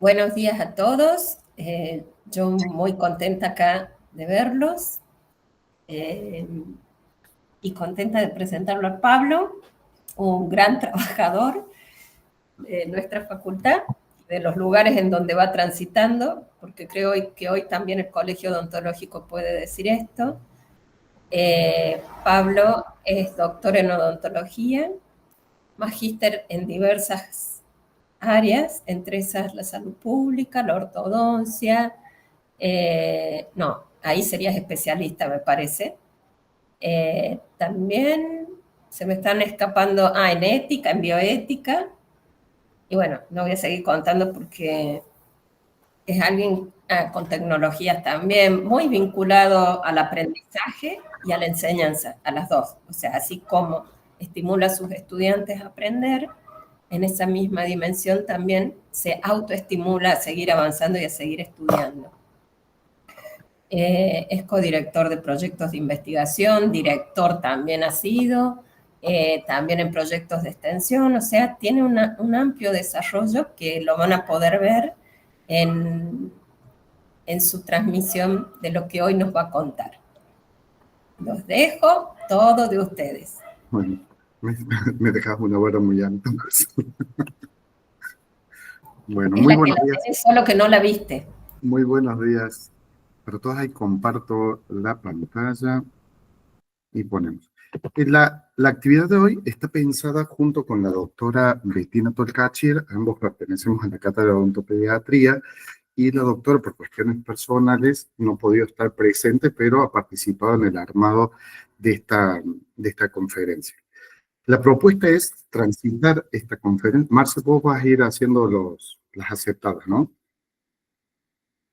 Buenos días a todos. Yo muy contenta acá de verlos eh, y contenta de presentarlo a Pablo, un gran trabajador de nuestra facultad, de los lugares en donde va transitando, porque creo que hoy también el Colegio Odontológico puede decir esto. Pablo es doctor en odontología, magíster en diversas áreas, entre esas la salud pública, la ortodoncia. No, ahí serías especialista, me parece. También se me están escapando, en ética, en bioética. Y bueno, no voy a seguir contando porque es alguien con tecnologías también, muy vinculado al aprendizaje y a la enseñanza, a las dos. O sea, así como estimula a sus estudiantes a aprender, en esa misma dimensión también se autoestimula a seguir avanzando y a seguir estudiando. Es codirector de proyectos de investigación, director también ha sido, también en proyectos de extensión, o sea, tiene un amplio desarrollo que lo van a poder ver en, en su transmisión de lo que hoy nos va a contar. Los dejo, todo de ustedes. Bueno, me, me dejas una vara muy alta. Bueno, Es muy la que buenos la días. tenés, solo que no la viste. Muy buenos días para todos. Ahí comparto la pantalla y ponemos. La actividad de hoy está pensada junto con la doctora Bettina Tolcachir. Ambos pertenecemos a la cátedra de odontopediatría y la doctora, por cuestiones personales, no ha podido estar presente, pero ha participado en el armado de esta conferencia. La propuesta es transitar esta conferencia. Marce, vos vas a ir haciendo las aceptadas, ¿no?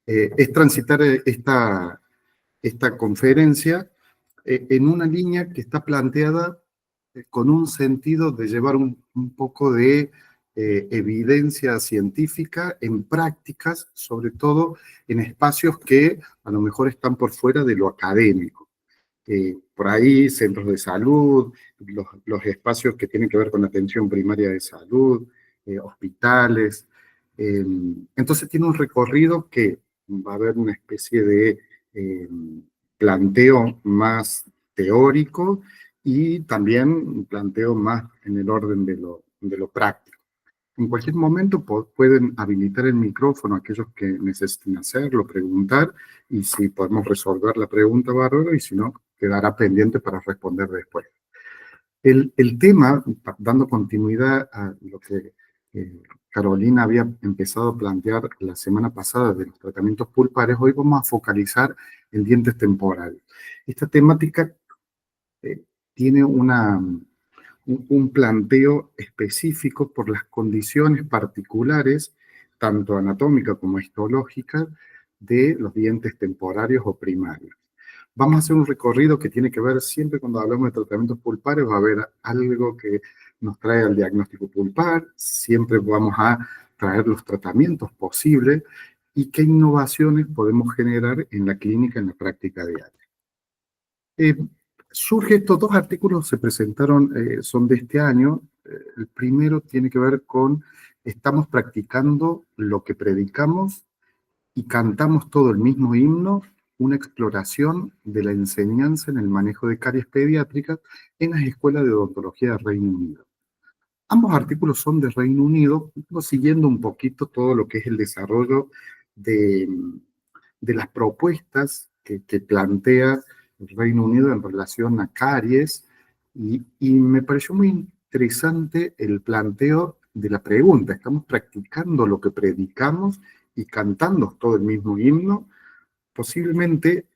Es transitar esta conferencia en una línea que está planteada con un sentido de llevar un poco de evidencia científica en prácticas, sobre todo en espacios que a lo mejor están por fuera de lo académico. Por ahí, centros de salud, los espacios que tienen que ver con atención primaria de salud, hospitales. Entonces tiene un recorrido que va a haber una especie de planteo más teórico y también un planteo más en el orden de lo práctico. En cualquier momento pueden habilitar el micrófono aquellos que necesiten hacerlo, preguntar, y si podemos resolver la pregunta, bárbaro, y si no, quedará pendiente para responder después. El tema, dando continuidad a lo que Carolina había empezado a plantear la semana pasada de los tratamientos pulpares, hoy vamos a focalizar en dientes temporales. Esta temática tiene un planteo específico por las condiciones particulares, tanto anatómicas como histológicas, de los dientes temporarios o primarios. Vamos a hacer un recorrido que tiene que ver, siempre cuando hablamos de tratamientos pulpares, va a haber algo que nos trae al diagnóstico pulpar, siempre vamos a traer los tratamientos posibles y qué innovaciones podemos generar en la clínica, en la práctica diaria. Surge estos dos artículos, se presentaron, son de este año. El primero tiene que ver con, estamos practicando lo que predicamos y cantamos todo el mismo himno, una exploración de la enseñanza en el manejo de caries pediátricas en las escuelas de odontología de Reino Unido. Ambos artículos son de Reino Unido, siguiendo un poquito todo lo que es el desarrollo de, de las propuestas que plantea el Reino Unido en relación a caries, y me pareció muy interesante el planteo de la pregunta. Estamos practicando lo que predicamos y cantando todo el mismo himno. Posiblemente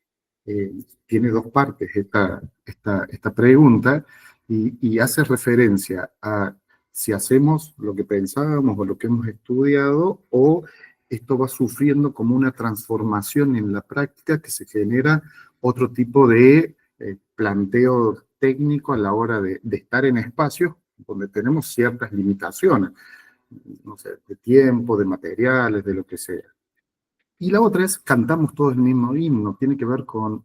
tiene dos partes esta pregunta, y hace referencia a si hacemos lo que pensábamos o lo que hemos estudiado, o esto va sufriendo como una transformación en la práctica que se genera otro tipo de planteo técnico a la hora de estar en espacios donde tenemos ciertas limitaciones, no sé, de tiempo, de materiales, de lo que sea. Y la otra es, cantamos todo el mismo himno, tiene que ver con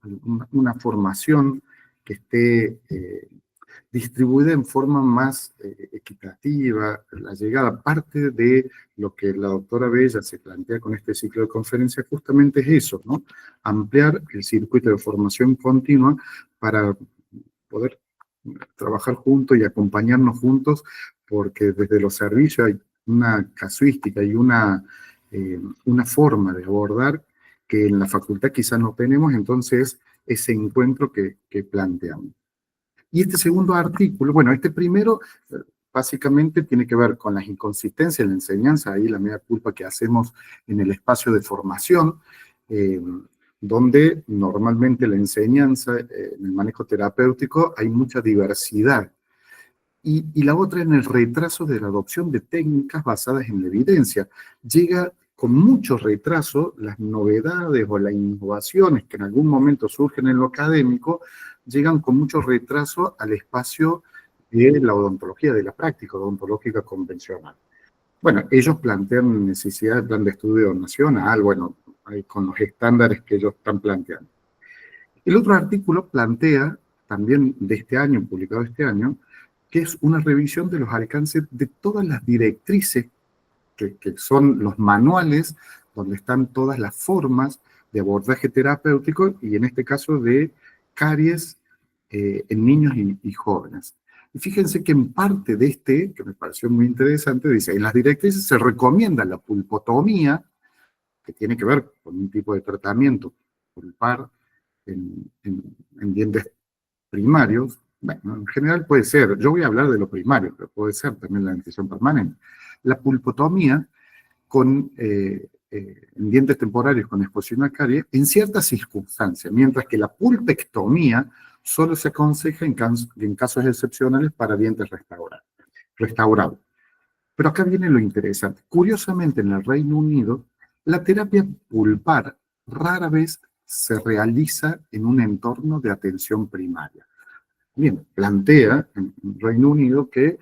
una formación que esté distribuida en forma más equitativa, la llegada, parte de lo que la doctora Bella se plantea con este ciclo de conferencias justamente es eso, ¿no? Ampliar el circuito de formación continua para poder trabajar juntos y acompañarnos juntos, porque desde los servicios hay una casuística y una forma de abordar que en la facultad quizás no tenemos, entonces ese encuentro que planteamos. Y este segundo artículo, bueno, este primero básicamente tiene que ver con las inconsistencias en la enseñanza, ahí la media culpa que hacemos en el espacio de formación, donde normalmente la enseñanza, en el manejo terapéutico, hay mucha diversidad. Y la otra en el retraso de la adopción de técnicas basadas en la evidencia. Llega con mucho retraso las novedades o las innovaciones que en algún momento surgen en lo académico, llegan con mucho retraso al espacio de la odontología, de la práctica odontológica convencional. Bueno, ellos plantean necesidad de plan de estudio nacional, bueno, con los estándares que ellos están planteando. El otro artículo plantea, también de este año, publicado este año, que es una revisión de los alcances de todas las directrices, que son los manuales, donde están todas las formas de abordaje terapéutico, y en este caso de caries en niños y jóvenes. Y fíjense que en parte de que me pareció muy interesante, dice, en las directrices se recomienda la pulpotomía, que tiene que ver con un tipo de tratamiento pulpar en dientes primarios. Bueno, en general puede ser, yo voy a hablar de lo primario, pero puede ser también la dentición permanente. La pulpotomía en dientes temporarios con exposición a caries en ciertas circunstancias, mientras que la pulpectomía solo se aconseja en casos excepcionales para dientes restaurados. Pero acá viene lo interesante. Curiosamente, en el Reino Unido, la terapia pulpar rara vez se realiza en un entorno de atención primaria. Bien, plantea en Reino Unido que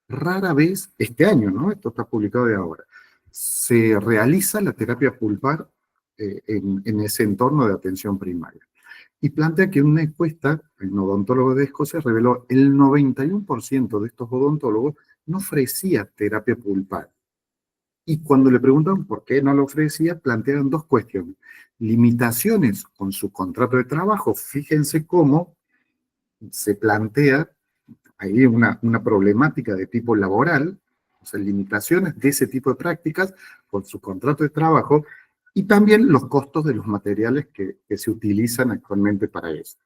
rara vez, este año, ¿no? Esto está publicado de ahora, se realiza la terapia pulpar en ese entorno de atención primaria. Y plantea que una encuesta, el odontólogo de Escocia reveló el 91% de estos odontólogos no ofrecía terapia pulpar. Y cuando le preguntaron por qué no lo ofrecía, plantearon dos cuestiones. Limitaciones con su contrato de trabajo. Fíjense cómo se plantea ahí una problemática de tipo laboral, o sea, limitaciones de ese tipo de prácticas con su contrato de trabajo, y también los costos de los materiales que se utilizan actualmente para eso.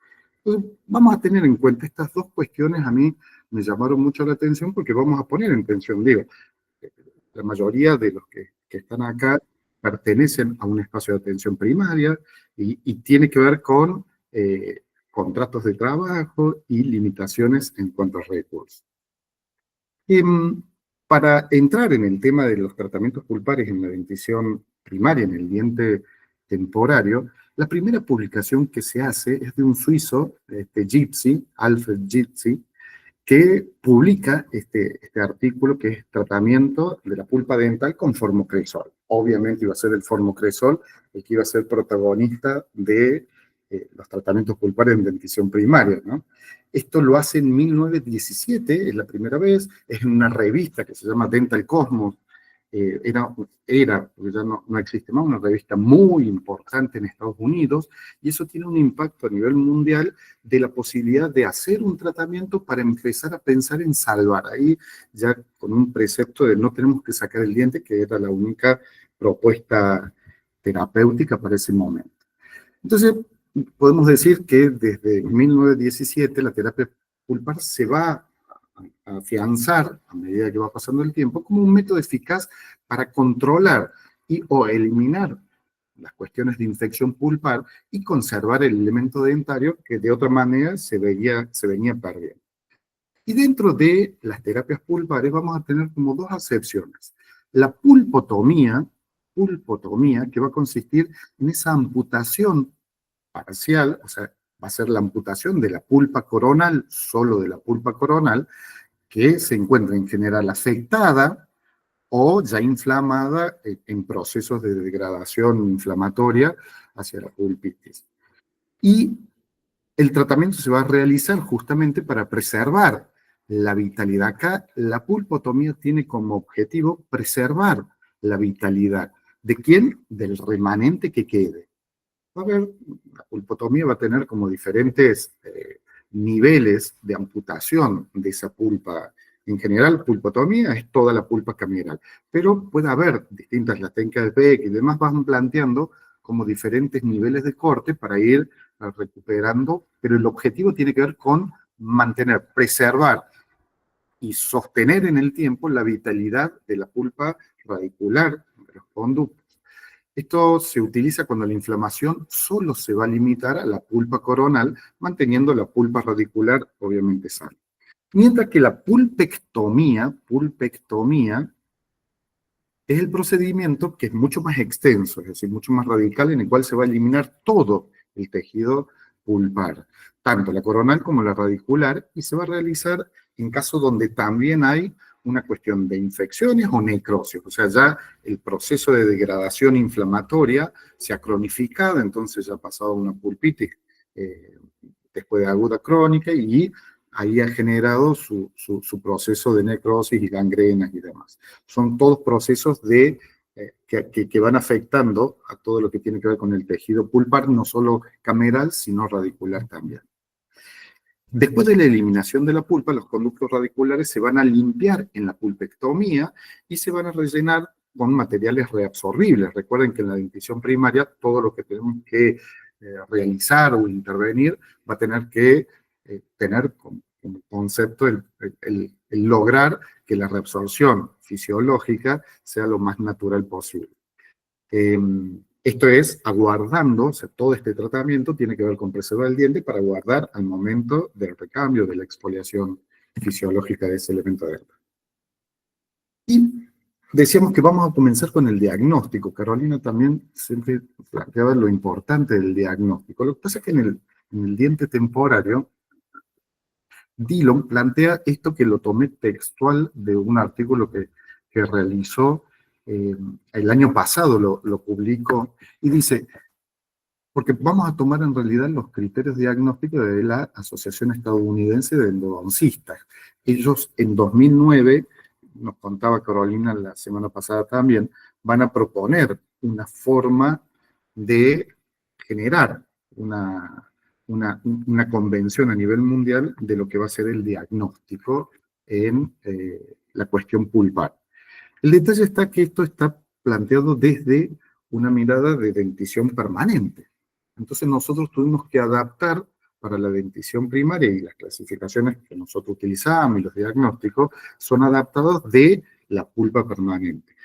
Entonces, vamos a tener en cuenta estas dos cuestiones. A mí me llamaron mucho la atención porque vamos a poner en tensión, digo, la mayoría de los que están acá pertenecen a un espacio de atención primaria y tiene que ver con contratos de trabajo y limitaciones en cuanto a recursos. Para entrar en el tema de los tratamientos pulpares en la dentición primaria, en el diente temporario, la primera publicación que se hace es de un suizo, Gypsy, Alfred Gypsy, que publica este artículo que es tratamiento de la pulpa dental con formocresol. Obviamente iba a ser el formocresol el que iba a ser protagonista de los tratamientos pulpares en dentición primaria, ¿no? Esto lo hace en 1917, es la primera vez, es en una revista que se llama Dental Cosmos, porque ya no existe más, una revista muy importante en Estados Unidos, y eso tiene un impacto a nivel mundial de la posibilidad de hacer un tratamiento para empezar a pensar en salvar. Ahí ya con un precepto de no tenemos que sacar el diente, que era la única propuesta terapéutica para ese momento. Entonces, podemos decir que desde 1917 la terapia pulpar se va a afianzar, a medida que va pasando el tiempo, como un método eficaz para controlar o eliminar las cuestiones de infección pulpar y conservar el elemento dentario que de otra manera se venía perdiendo. Y dentro de las terapias pulpares vamos a tener como dos acepciones. La pulpotomía, que va a consistir en esa amputación parcial, o sea, va a ser la amputación de la pulpa coronal, solo de la pulpa coronal, que se encuentra en general afectada o ya inflamada en procesos de degradación inflamatoria hacia la pulpitis. Y El tratamiento se va a realizar justamente para preservar la vitalidad. Acá la pulpotomía tiene como objetivo preservar la vitalidad. ¿De quién? Del remanente que quede. Va a haber, la pulpotomía va a tener como diferentes niveles de amputación de esa pulpa. En general, pulpotomía es toda la pulpa cameral, pero puede haber distintas, las técnicas de Beck y demás van planteando como diferentes niveles de corte para ir recuperando, pero el objetivo tiene que ver con mantener, preservar y sostener en el tiempo la vitalidad de la pulpa radicular de los conductos. Esto se utiliza cuando la inflamación solo se va a limitar a la pulpa coronal, manteniendo la pulpa radicular obviamente sana. Mientras que la pulpectomía es el procedimiento que es mucho más extenso, es decir, mucho más radical, en el cual se va a eliminar todo el tejido pulpar, tanto la coronal como la radicular, y se va a realizar en casos donde también hay una cuestión de infecciones o necrosis, o sea, ya el proceso de degradación inflamatoria se ha cronificado, entonces ya ha pasado a una pulpitis después de aguda crónica y ahí ha generado su proceso de necrosis y gangrenas y demás. Son todos procesos que van afectando a todo lo que tiene que ver con el tejido pulpar, no solo cameral, sino radicular también. Después de la eliminación de la pulpa, los conductos radiculares se van a limpiar en la pulpectomía y se van a rellenar con materiales reabsorbibles. Recuerden que en la dentición primaria todo lo que tenemos que realizar o intervenir va a tener que tener como concepto el lograr que la reabsorción fisiológica sea lo más natural posible. Esto es aguardando, o sea, todo este tratamiento tiene que ver con preservar el diente para guardar al momento del recambio, de la exfoliación fisiológica de ese elemento dental. Y decíamos que vamos a comenzar con el diagnóstico. Carolina también siempre planteaba lo importante del diagnóstico. Lo que pasa es que en el diente temporario, Dillon plantea esto que lo tomé textual de un artículo que realizó el año pasado, lo publicó, y dice, porque vamos a tomar en realidad los criterios diagnósticos de la Asociación Estadounidense de Endodoncistas. Ellos en 2009, nos contaba Carolina la semana pasada también, van a proponer una forma de generar una convención a nivel mundial de lo que va a ser el diagnóstico en la cuestión pulpar. El detalle está que esto está planteado desde una mirada de dentición permanente. Entonces nosotros tuvimos que adaptar para la dentición primaria y las clasificaciones que nosotros utilizamos y los diagnósticos son adaptados de la pulpa permanente.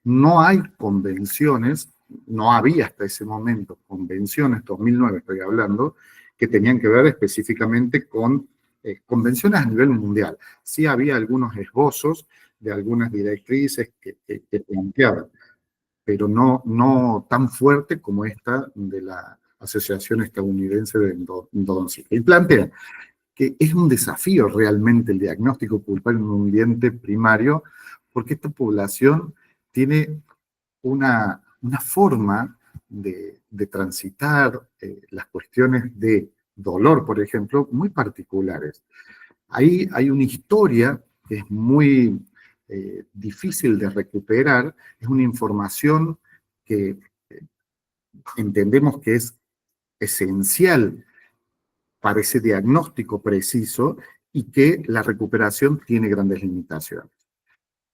No hay convenciones, no había hasta ese momento convenciones, 2009 estoy hablando, que tenían que ver específicamente con convenciones a nivel mundial. Sí había algunos esbozos de algunas directrices que planteaban, pero no tan fuerte como esta de la Asociación Estadounidense de Endodoncia. Y plantea que es un desafío realmente el diagnóstico pulpar en un diente primario, porque esta población tiene una forma de transitar las cuestiones de dolor, por ejemplo, muy particulares. Ahí hay una historia que es muy difícil de recuperar, es una información que entendemos que es esencial para ese diagnóstico preciso y que la recuperación tiene grandes limitaciones.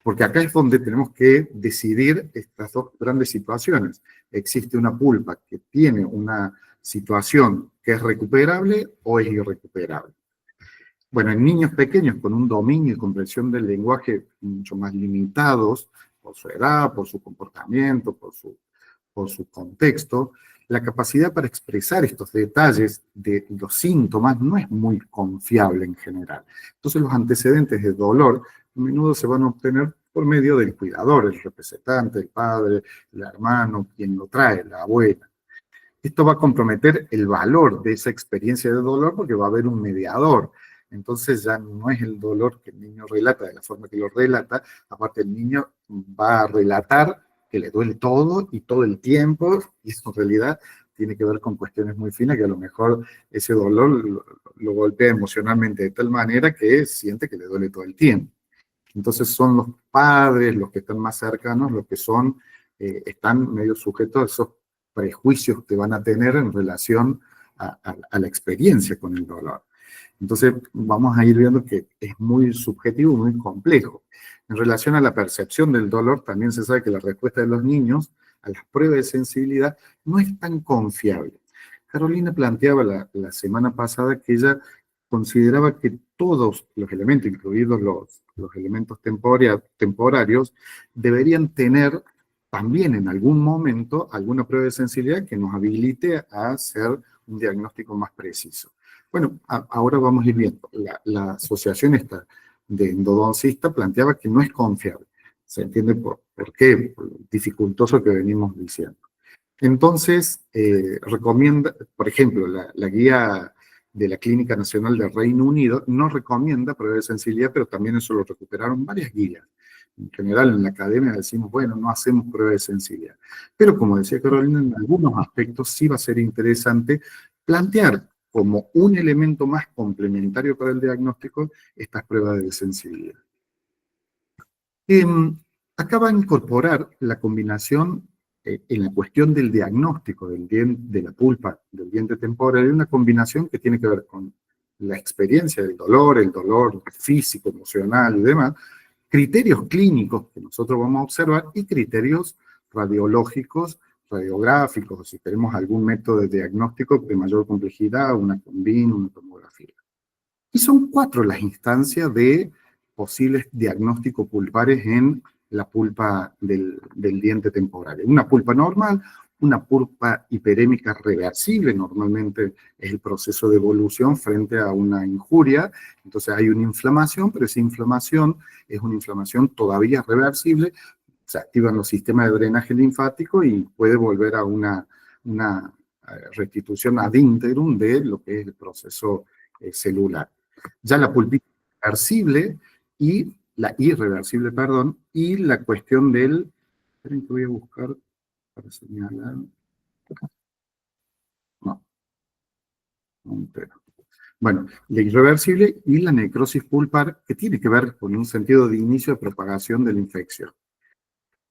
Porque acá es donde tenemos que decidir estas dos grandes situaciones. Existe una pulpa que tiene una situación que es recuperable o es irrecuperable. Bueno, en niños pequeños con un dominio y comprensión del lenguaje mucho más limitados por su edad, por su comportamiento, por su contexto, la capacidad para expresar estos detalles de los síntomas no es muy confiable en general. Entonces los antecedentes de dolor a menudo se van a obtener por medio del cuidador, el representante, el padre, el hermano, quien lo trae, la abuela. Esto va a comprometer el valor de esa experiencia de dolor porque va a haber un mediador. Entonces ya no es el dolor que el niño relata de la forma que lo relata, aparte el niño va a relatar que le duele todo y todo el tiempo, y eso en realidad tiene que ver con cuestiones muy finas, que a lo mejor ese dolor lo golpea emocionalmente de tal manera que siente que le duele todo el tiempo. Entonces son los padres, los que están más cercanos, los que están medio sujetos a esos prejuicios que van a tener en relación a la experiencia con el dolor. Entonces vamos a ir viendo que es muy subjetivo, muy complejo. En relación a la percepción del dolor, también se sabe que la respuesta de los niños a las pruebas de sensibilidad no es tan confiable. Carolina planteaba la semana pasada que ella consideraba que todos los elementos, incluidos los elementos temporarios, deberían tener también en algún momento alguna prueba de sensibilidad que nos habilite a hacer un diagnóstico más preciso. Bueno, ahora vamos a ir viendo. La asociación esta de endodoncista planteaba que no es confiable. ¿Se entiende por qué? Por lo dificultoso que venimos diciendo. Entonces, recomienda, por ejemplo, la guía de la Clínica Nacional del Reino Unido no recomienda prueba de sensibilidad, pero también eso lo recuperaron varias guías. En general, en la academia decimos, bueno, no hacemos prueba de sensibilidad. Pero como decía Carolina, en algunos aspectos sí va a ser interesante plantear como un elemento más complementario para el diagnóstico estas pruebas de sensibilidad. Acá va a incorporar la combinación en la cuestión del diagnóstico de la pulpa del diente temporal, una combinación que tiene que ver con la experiencia del dolor, el dolor físico, emocional y demás, criterios clínicos que nosotros vamos a observar y criterios radiológicos, radiográficos, si tenemos algún método de diagnóstico de mayor complejidad, una combin, una tomografía. Y son 4 las instancias de posibles diagnósticos pulpares en la pulpa del diente temporal. Una pulpa normal, una pulpa hiperémica reversible, normalmente es el proceso de evolución frente a una injuria, entonces hay una inflamación, pero esa inflamación es una inflamación todavía reversible, se activan los sistemas de drenaje linfático y puede volver a una restitución ad integrum de lo que es el proceso celular. Ya la pulpita reversible y la irreversible, perdón, y la cuestión del, esperen que voy a buscar para señalar, no entero. Bueno, la irreversible y la necrosis pulpar, que tiene que ver con un sentido de inicio de propagación de la infección.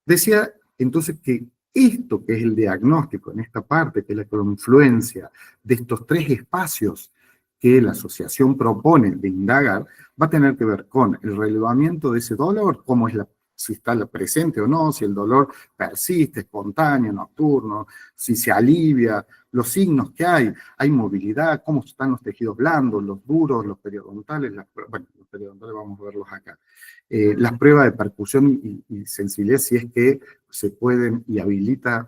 Decía entonces que esto que es el diagnóstico en esta parte, que es la confluencia de estos 3 espacios que la asociación propone de indagar, va a tener que ver con el relevamiento de ese dolor, cómo es si está presente o no, si el dolor persiste, espontáneo, nocturno, si se alivia, los signos que hay movilidad, cómo están los tejidos blandos, los duros, los periodontales, bueno, los periodontales vamos a verlos acá. Las pruebas de percusión y sensibilidad, si es que se pueden y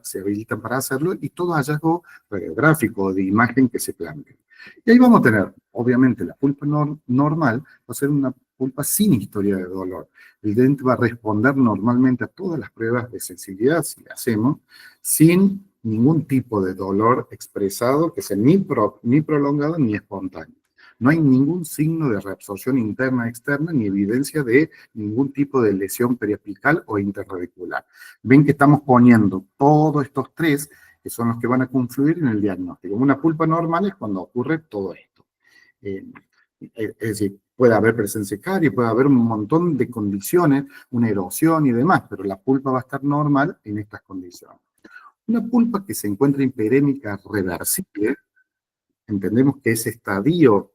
se habilitan para hacerlo, y todo hallazgo radiográfico de imagen que se plantea. Y ahí vamos a tener, obviamente, la pulpa normal va a ser una pulpa sin historia de dolor. El diente va a responder normalmente a todas las pruebas de sensibilidad, si le hacemos, sin ningún tipo de dolor expresado, que sea ni prolongado ni espontáneo. No hay ningún signo de reabsorción interna externa ni evidencia de ningún tipo de lesión periapical o interradicular. Ven que estamos poniendo todos estos 3 que son los que van a confluir en el diagnóstico. Una pulpa normal es cuando ocurre todo esto. Es decir, puede haber presencia de caries, puede haber un montón de condiciones, una erosión y demás, pero la pulpa va a estar normal en estas condiciones. Una pulpa que se encuentra hiperémica reversible, entendemos que ese estadio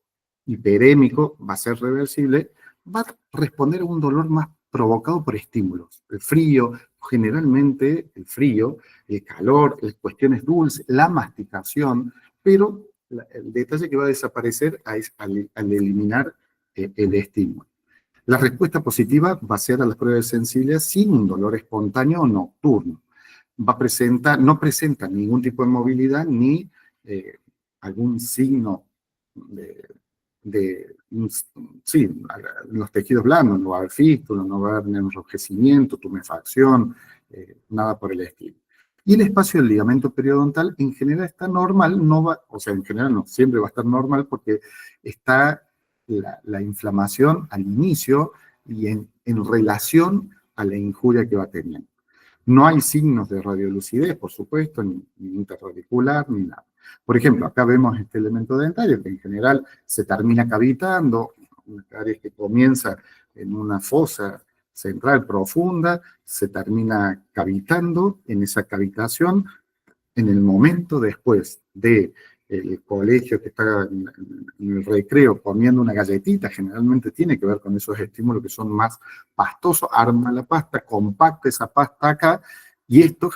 hiperémico va a ser reversible, va a responder a un dolor más provocado por estímulos. El frío, generalmente el frío, el calor, las cuestiones dulces, la masticación, pero el detalle que va a desaparecer es al eliminar el estímulo. La respuesta positiva va a ser a las pruebas de sensibilidad sin un dolor espontáneo o nocturno. No presenta ningún tipo de movilidad ni algún signo sí, los tejidos blandos, no va a haber fístula, no va a haber enrojecimiento, tumefacción, nada por el estilo. Y el espacio del ligamento periodontal en general está normal, en general no, siempre va a estar normal porque está la inflamación al inicio y en relación a la injuria que va teniendo. No hay signos de radiolucidez, por supuesto, ni interradicular, ni nada. Por ejemplo, acá vemos este elemento dentario que en general se termina cavitando, una caries que comienza en una fosa central profunda, se termina cavitando. En esa cavitación, en el momento después de el colegio que está en el recreo comiendo una galletita, generalmente tiene que ver con esos estímulos que son más pastosos, arma la pasta, compacta esa pasta acá, y esto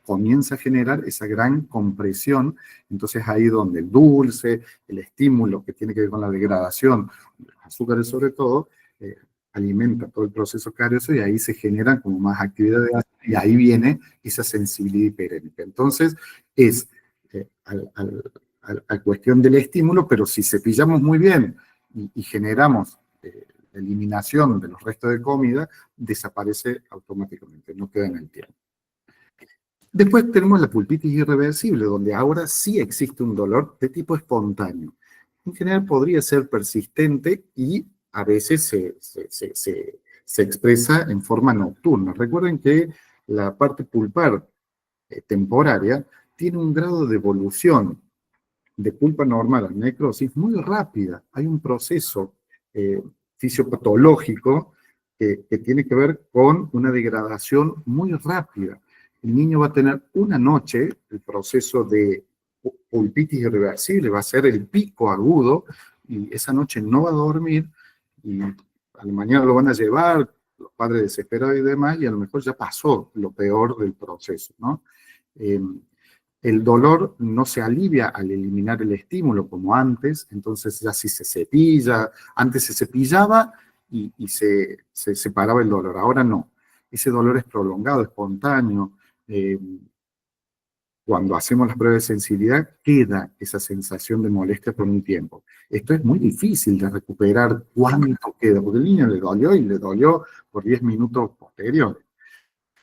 comienza a generar esa gran compresión. Entonces ahí donde el dulce, el estímulo que tiene que ver con la degradación, los azúcares sobre todo, eh, alimenta todo el proceso carioso y ahí se generan como más actividad de ácido, y ahí viene esa sensibilidad hiperémica. Entonces, es a cuestión del estímulo, pero si cepillamos muy bien y generamos la eliminación de los restos de comida, desaparece automáticamente, no queda en el tiempo. Después tenemos la pulpitis irreversible, donde ahora sí existe un dolor de tipo espontáneo. En general podría ser persistente y a veces se expresa en forma nocturna. Recuerden que la parte pulpar temporaria tiene un grado de evolución de pulpa normal a necrosis muy rápida. Hay un proceso eh, fisiopatológico que tiene que ver con una degradación muy rápida. El niño va a tener una noche, el proceso de pulpitis irreversible va a ser el pico agudo, y esa noche no va a dormir, y a la mañana lo van a llevar, los padres desesperados y demás, y a lo mejor ya pasó lo peor del proceso, ¿no? El dolor no se alivia al eliminar el estímulo como antes, entonces ya si se cepilla, antes se cepillaba y se separaba el dolor, ahora no. Ese dolor es prolongado, espontáneo. Cuando hacemos las pruebas de sensibilidad, queda esa sensación de molestia por un tiempo. Esto es muy difícil de recuperar cuánto queda, porque el niño le dolió y le dolió por 10 minutos posteriores.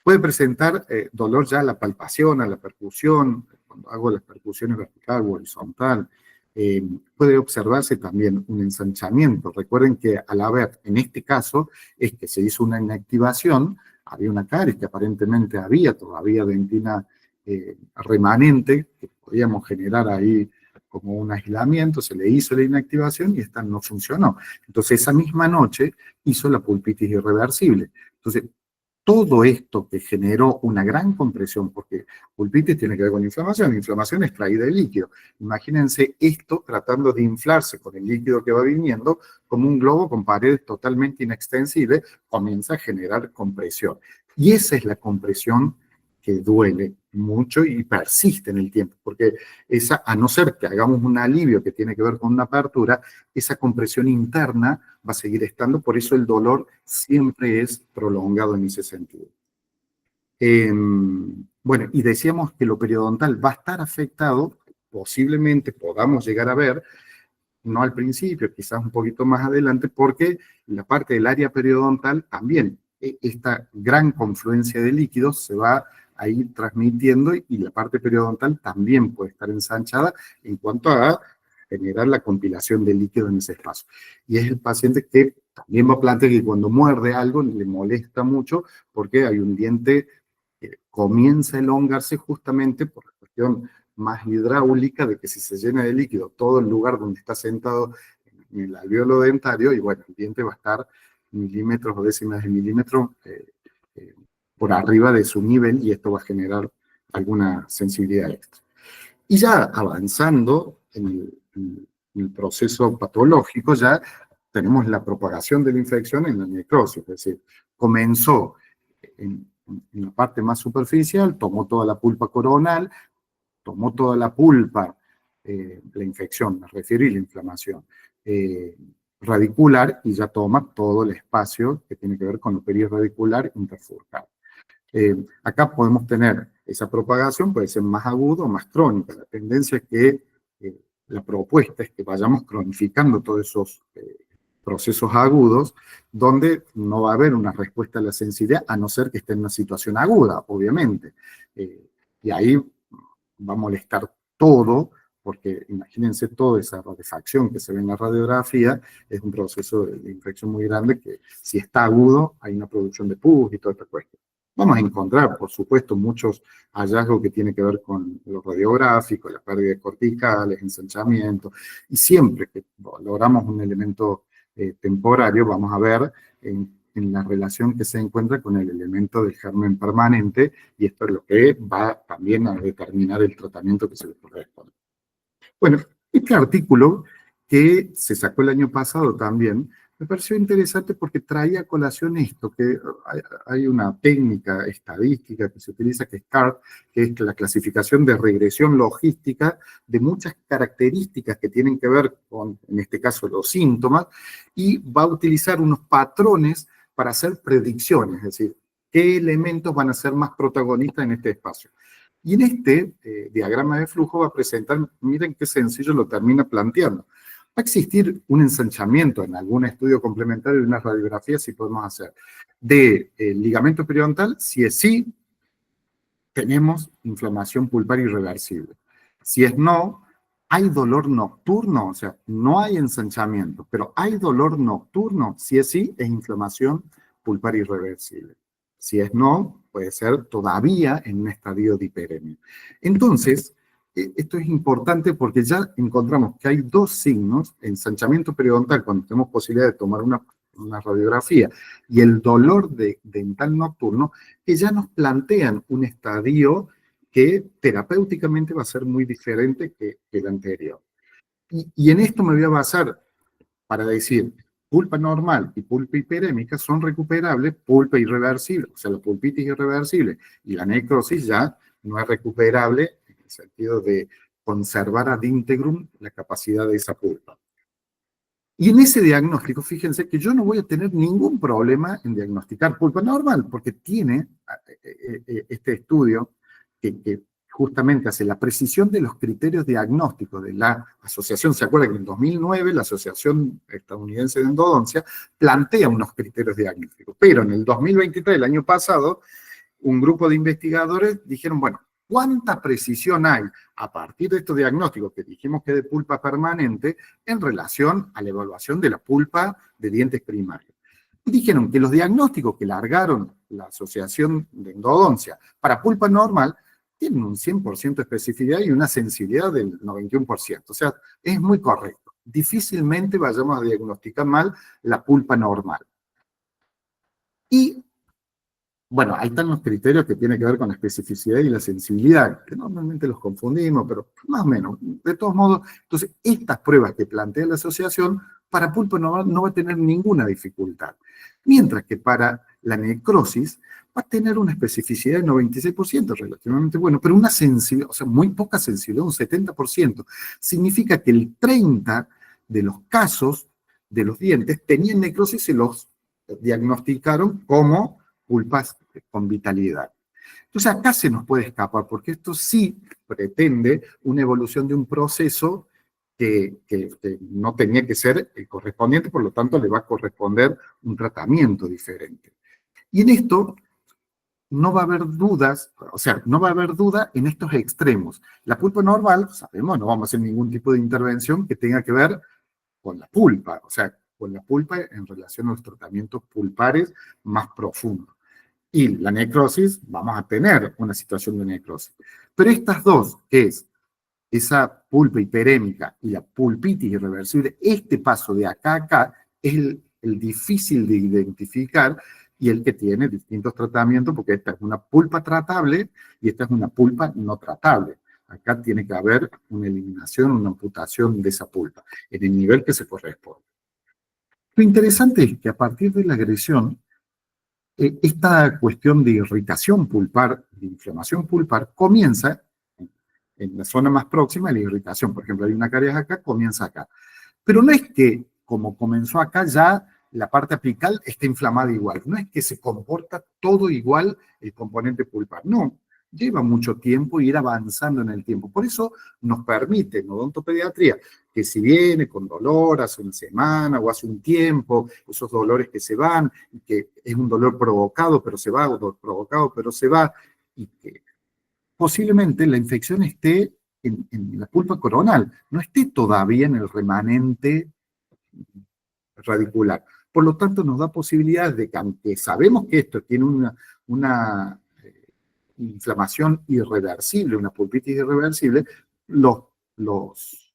Puede presentar dolor ya a la palpación, a la percusión, cuando hago las percusiones vertical o horizontal. Puede observarse también un ensanchamiento. Recuerden que al haber, en este caso, es que se hizo una inactivación, había una caries que aparentemente había todavía dentina remanente, que podíamos generar ahí como un aislamiento, se le hizo la inactivación y esta no funcionó. Entonces esa misma noche hizo la pulpitis irreversible. Entonces, todo esto que generó una gran compresión, porque pulpitis tiene que ver con inflamación extraída de líquido. Imagínense esto tratando de inflarse con el líquido que va viniendo, como un globo con paredes totalmente inextensibles, comienza a generar compresión. Y esa es la compresión que duele mucho y persiste en el tiempo, porque esa, a no ser que hagamos un alivio que tiene que ver con una apertura, esa compresión interna va a seguir estando, por eso el dolor siempre es prolongado en ese sentido. Bueno, y decíamos que lo periodontal va a estar afectado, posiblemente podamos llegar a ver, no al principio, quizás un poquito más adelante, porque la parte del área periodontal también, esta gran confluencia de líquidos se va a ir transmitiendo y la parte periodontal también puede estar ensanchada en cuanto a generar la compilación de líquido en ese espacio. Y es el paciente que también va a plantear que cuando muerde algo le molesta mucho porque hay un diente que comienza a elongarse justamente por la cuestión más hidráulica de que si se llena de líquido todo el lugar donde está sentado en el alvéolo dentario, y bueno, el diente va a estar milímetros o décimas de milímetro por arriba de su nivel y esto va a generar alguna sensibilidad extra. Y ya avanzando en el proceso patológico, ya tenemos la propagación de la infección en la necrosis, es decir, comenzó en la parte más superficial, tomó toda la pulpa coronal, tomó toda la pulpa, la infección, me refiero, y la inflamación radicular, y ya toma todo el espacio que tiene que ver con lo perirradicular interfurcal. Acá podemos tener esa propagación, puede ser más aguda o más crónica. La tendencia es que la propuesta es que vayamos cronificando todos esos procesos agudos, donde no va a haber una respuesta a la sensibilidad, a no ser que esté en una situación aguda, obviamente. Y ahí va a molestar todo, porque imagínense toda esa rarefacción que se ve en la radiografía, es un proceso de infección muy grande que si está agudo hay una producción de pus y toda esta cuestión. Vamos a encontrar, por supuesto, muchos hallazgos que tienen que ver con lo radiográfico, las pérdidas corticales, ensanchamiento, y siempre que logramos un elemento temporario, vamos a ver en la relación que se encuentra con el elemento del germen permanente, y esto es lo que va también a determinar el tratamiento que se le corresponde. Bueno, este artículo que se sacó el año pasado también, me pareció interesante porque traía a colación esto, que hay una técnica estadística que se utiliza, que es CART, que es la clasificación de regresión logística de muchas características que tienen que ver con, en este caso, los síntomas, y va a utilizar unos patrones para hacer predicciones, es decir, qué elementos van a ser más protagonistas en este espacio. Y en este diagrama de flujo va a presentar, miren qué sencillo lo termina planteando. Va a existir un ensanchamiento en algún estudio complementario de una radiografía, si podemos hacer, de ligamento periodontal. Si es sí, tenemos inflamación pulpar irreversible. Si es no, hay dolor nocturno, o sea, no hay ensanchamiento, pero hay dolor nocturno. Si es sí, es inflamación pulpar irreversible. Si es no, puede ser todavía en un estadio de hiperemia. Entonces, esto es importante porque ya encontramos que hay dos signos, ensanchamiento periodontal, cuando tenemos posibilidad de tomar una radiografía, y el dolor dental nocturno, que ya nos plantean un estadio que terapéuticamente va a ser muy diferente que el anterior. Y en esto me voy a basar para decir, pulpa normal y pulpa hiperémica son recuperables, pulpa irreversible, o sea, la pulpitis irreversible y la necrosis ya no es recuperable en el sentido de conservar ad integrum la capacidad de esa pulpa. Y en ese diagnóstico, fíjense que yo no voy a tener ningún problema en diagnosticar pulpa normal, porque tiene este estudio que justamente hace la precisión de los criterios diagnósticos de la asociación. ¿Se acuerdan que en 2009 la Asociación Estadounidense de Endodoncia plantea unos criterios diagnósticos? Pero en el 2023, el año pasado, un grupo de investigadores dijeron, bueno, ¿cuánta precisión hay a partir de estos diagnósticos que dijimos que de pulpa permanente en relación a la evaluación de la pulpa de dientes primarios? Y dijeron que los diagnósticos que largaron la Asociación de Endodoncia para pulpa normal tienen un 100% de especificidad y una sensibilidad del 91%. O sea, es muy correcto. Difícilmente vayamos a diagnosticar mal la pulpa normal. Y bueno, ahí están los criterios que tienen que ver con la especificidad y la sensibilidad, que normalmente los confundimos, pero más o menos. De todos modos, entonces, estas pruebas que plantea la asociación, para pulpa no va a tener ninguna dificultad. Mientras que para la necrosis va a tener una especificidad del 96%, relativamente bueno, pero una sensibilidad, o sea, muy poca sensibilidad, un 70%. Significa que el 30% de los casos de los dientes tenían necrosis y se los diagnosticaron como pulpas con vitalidad. Entonces acá se nos puede escapar, porque esto sí pretende una evolución de un proceso que no tenía que ser el correspondiente, por lo tanto le va a corresponder un tratamiento diferente. Y en esto no va a haber dudas, o sea, no va a haber duda en estos extremos. La pulpa normal, sabemos, no vamos a hacer ningún tipo de intervención que tenga que ver con la pulpa, o sea, con la pulpa en relación a los tratamientos pulpares más profundos. Y la necrosis, vamos a tener una situación de necrosis. Pero estas dos, que es esa pulpa hiperémica y la pulpitis irreversible, este paso de acá a acá es el difícil de identificar y el que tiene distintos tratamientos, porque esta es una pulpa tratable y esta es una pulpa no tratable. Acá tiene que haber una eliminación, una amputación de esa pulpa, en el nivel que se corresponde. Lo interesante es que a partir de la agresión, esta cuestión de irritación pulpar, de inflamación pulpar, comienza en la zona más próxima de la irritación. Por ejemplo, hay una caries acá, comienza acá. Pero no es que, como comenzó acá, ya la parte apical está inflamada igual. No es que se comporta todo igual el componente pulpar. No, lleva mucho tiempo ir avanzando en el tiempo. Por eso nos permite en odontopediatría que si viene con dolor hace una semana o hace un tiempo, esos dolores que se van, y que es un dolor provocado pero se va, o dolor provocado pero se va, y que posiblemente la infección esté en la pulpa coronal, no esté todavía en el remanente radicular. Por lo tanto, nos da posibilidades de que, aunque sabemos que esto tiene una inflamación irreversible, una pulpitis irreversible, los, los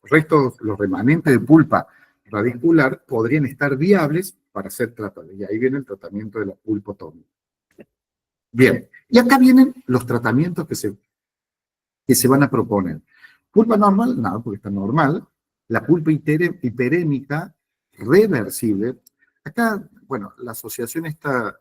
restos, los remanentes de pulpa radicular podrían estar viables para ser tratados. Y ahí viene el tratamiento de la pulpotomía. Bien, y acá vienen los tratamientos que se van a proponer. Pulpa normal, nada, porque está normal. La pulpa hiperémica reversible. Acá, bueno, la asociación está...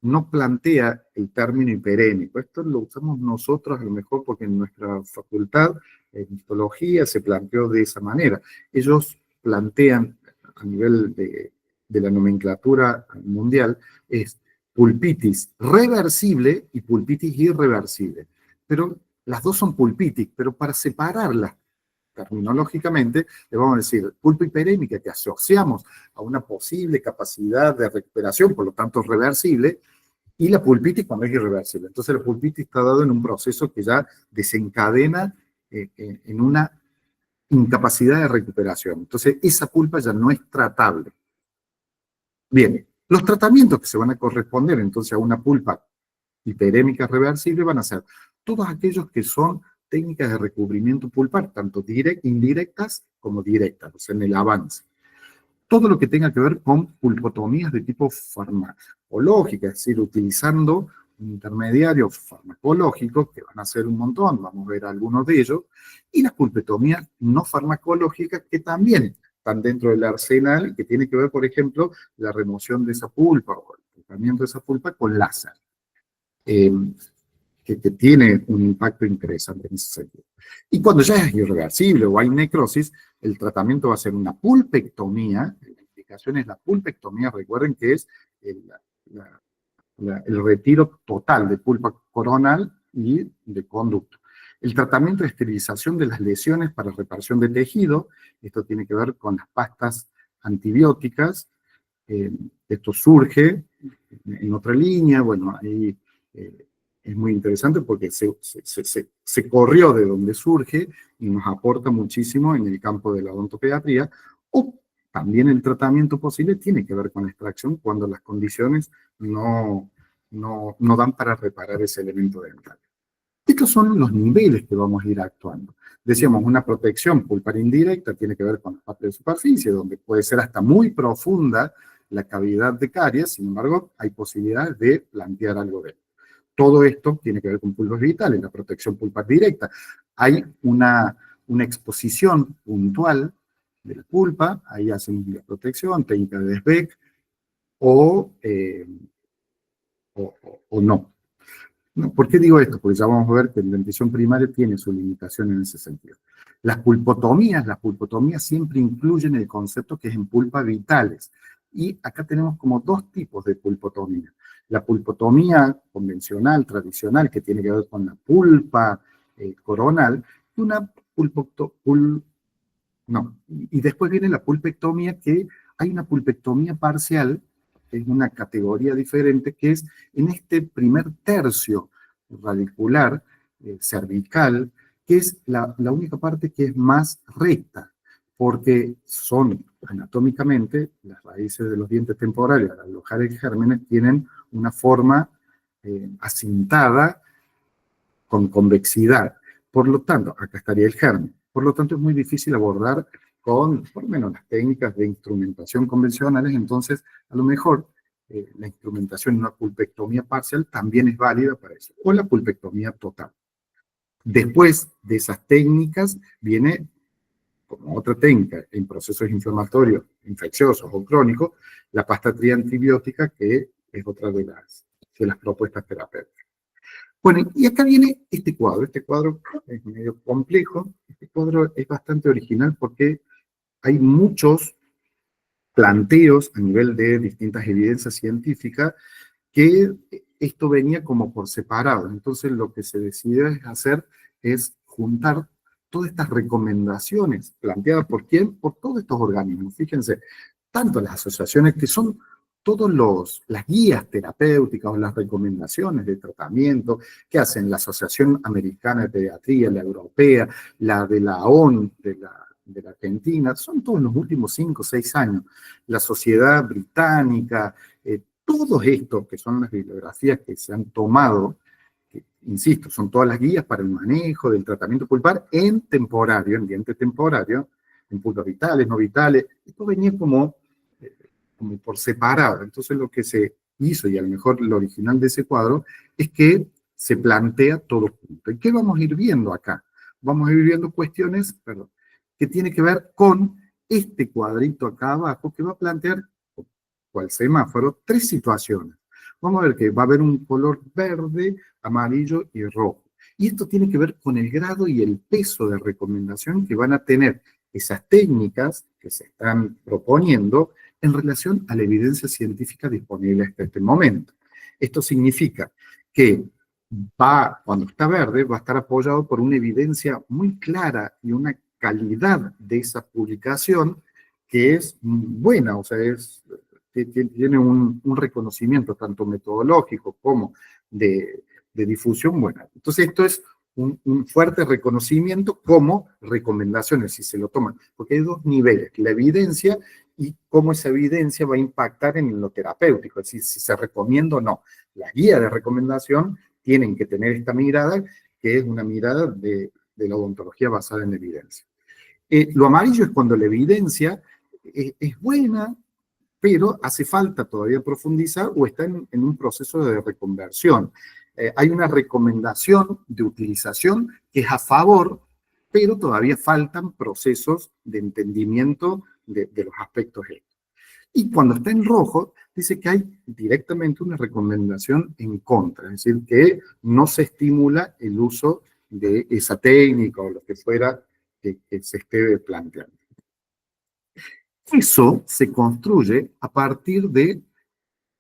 no plantea el término hiperémico. Esto lo usamos nosotros a lo mejor porque en nuestra facultad, en histología, se planteó de esa manera. Ellos plantean a nivel de la nomenclatura mundial, es pulpitis reversible y pulpitis irreversible. Pero las dos son pulpitis, pero para separarlas terminológicamente, le vamos a decir pulpa hiperémica que asociamos a una posible capacidad de recuperación, por lo tanto reversible, y la pulpitis cuando es irreversible. Entonces la pulpitis está dado en un proceso que ya desencadena en una incapacidad de recuperación. Entonces esa pulpa ya no es tratable. Bien, los tratamientos que se van a corresponder entonces a una pulpa hiperémica reversible van a ser todos aquellos que son técnicas de recubrimiento pulpar, tanto indirectas como directas, o sea, en el avance. Todo lo que tenga que ver con pulpotomías de tipo farmacológica, es decir, utilizando un intermediario farmacológico, que van a ser un montón, vamos a ver algunos de ellos, y las pulpotomías no farmacológicas, que también están dentro del arsenal, que tiene que ver, por ejemplo, la remoción de esa pulpa o el tratamiento de esa pulpa con láser. Que tiene un impacto interesante en ese sentido. Y cuando ya es irreversible o hay necrosis, el tratamiento va a ser una pulpectomía. La indicación es la pulpectomía. Recuerden que es el retiro total de pulpa coronal y de conducto. El tratamiento de esterilización de las lesiones para reparación de tejido. Esto tiene que ver con las pastas antibióticas. Esto surge en otra línea. Bueno, ahí... es muy interesante porque se corrió de donde surge y nos aporta muchísimo en el campo de la odontopediatría, o también el tratamiento posible tiene que ver con la extracción cuando las condiciones no dan para reparar ese elemento dental. Estos son los niveles que vamos a ir actuando. Decíamos, una protección pulpar indirecta tiene que ver con la parte de superficie, donde puede ser hasta muy profunda la cavidad de caries, sin embargo, hay posibilidades de plantear algo de él. Todo esto tiene que ver con pulpas vitales, la protección pulpar directa. Hay una exposición puntual de la pulpa, ahí hacen la protección, técnica de Desbeck, o no. ¿Por qué digo esto? Porque ya vamos a ver que la dentición primaria tiene su limitación en ese sentido. Las pulpotomías siempre incluyen el concepto que es en pulpa vitales. Y acá tenemos como dos tipos de pulpotomía. La pulpotomía convencional, tradicional, que tiene que ver con la pulpa coronal, y una y después viene la pulpectomía, que hay una pulpectomía parcial, que es una categoría diferente, que es en este primer tercio radicular, cervical, que es la única parte que es más recta, porque son anatómicamente, las raíces de los dientes temporales al alojar el gérmenes tienen una forma acintada con convexidad. Por lo tanto, acá estaría el germen. Por lo tanto, es muy difícil abordar con, por lo menos, las técnicas de instrumentación convencionales. Entonces, a lo mejor, la instrumentación en una pulpectomía parcial también es válida para eso, o la pulpectomía total. Después de esas técnicas viene, como otra técnica, en procesos inflamatorios, infecciosos o crónicos, la pasta triantibiótica, que es otra de las propuestas terapéuticas. Bueno, y acá viene este cuadro. Este cuadro es medio complejo. Este cuadro es bastante original porque hay muchos planteos a nivel de distintas evidencias científicas que esto venía como por separado. Entonces lo que se decidió hacer es juntar todas estas recomendaciones planteadas por quién, por todos estos organismos. Fíjense, tanto las asociaciones que son todas las guías terapéuticas o las recomendaciones de tratamiento que hacen la Asociación Americana de Pediatría, la Europea, la de la ONU, de la Argentina, son todos los últimos 5 o 6 años. La Sociedad Británica, Todo esto, que son las bibliografías que se han tomado, que, insisto, son todas las guías para el manejo del tratamiento pulpar en temporario, en diente temporario, en pulpas vitales, no vitales, esto venía como por separado. Entonces lo que se hizo, y a lo mejor lo original de ese cuadro, es que se plantea todo junto. ¿Y qué vamos a ir viendo acá? Vamos a ir viendo cuestiones, perdón, que tiene que ver con este cuadrito acá abajo, que va a plantear, cual semáforo, 3 situaciones. Vamos a ver que va a haber un color verde, amarillo y rojo. Y esto tiene que ver con el grado y el peso de recomendación que van a tener esas técnicas que se están proponiendo en relación a la evidencia científica disponible hasta este momento. Esto significa que cuando está verde, va a estar apoyado por una evidencia muy clara y una calidad de esa publicación que es buena, o sea, tiene un reconocimiento tanto metodológico como de difusión buena. Entonces esto es un fuerte reconocimiento como recomendaciones, si se lo toman, porque hay 2 niveles, la evidencia y cómo esa evidencia va a impactar en lo terapéutico, es decir, si se recomienda o no. La guía de recomendación tienen que tener esta mirada, que es una mirada de la odontología basada en evidencia. Lo amarillo es cuando la evidencia es buena, pero hace falta todavía profundizar o está en un proceso de reconversión. Hay una recomendación de utilización que es a favor, pero todavía faltan procesos de entendimiento de los aspectos estos. Y cuando está en rojo, dice que hay directamente una recomendación en contra, es decir, que no se estimula el uso de esa técnica o lo que fuera que se esté planteando. Eso se construye a partir de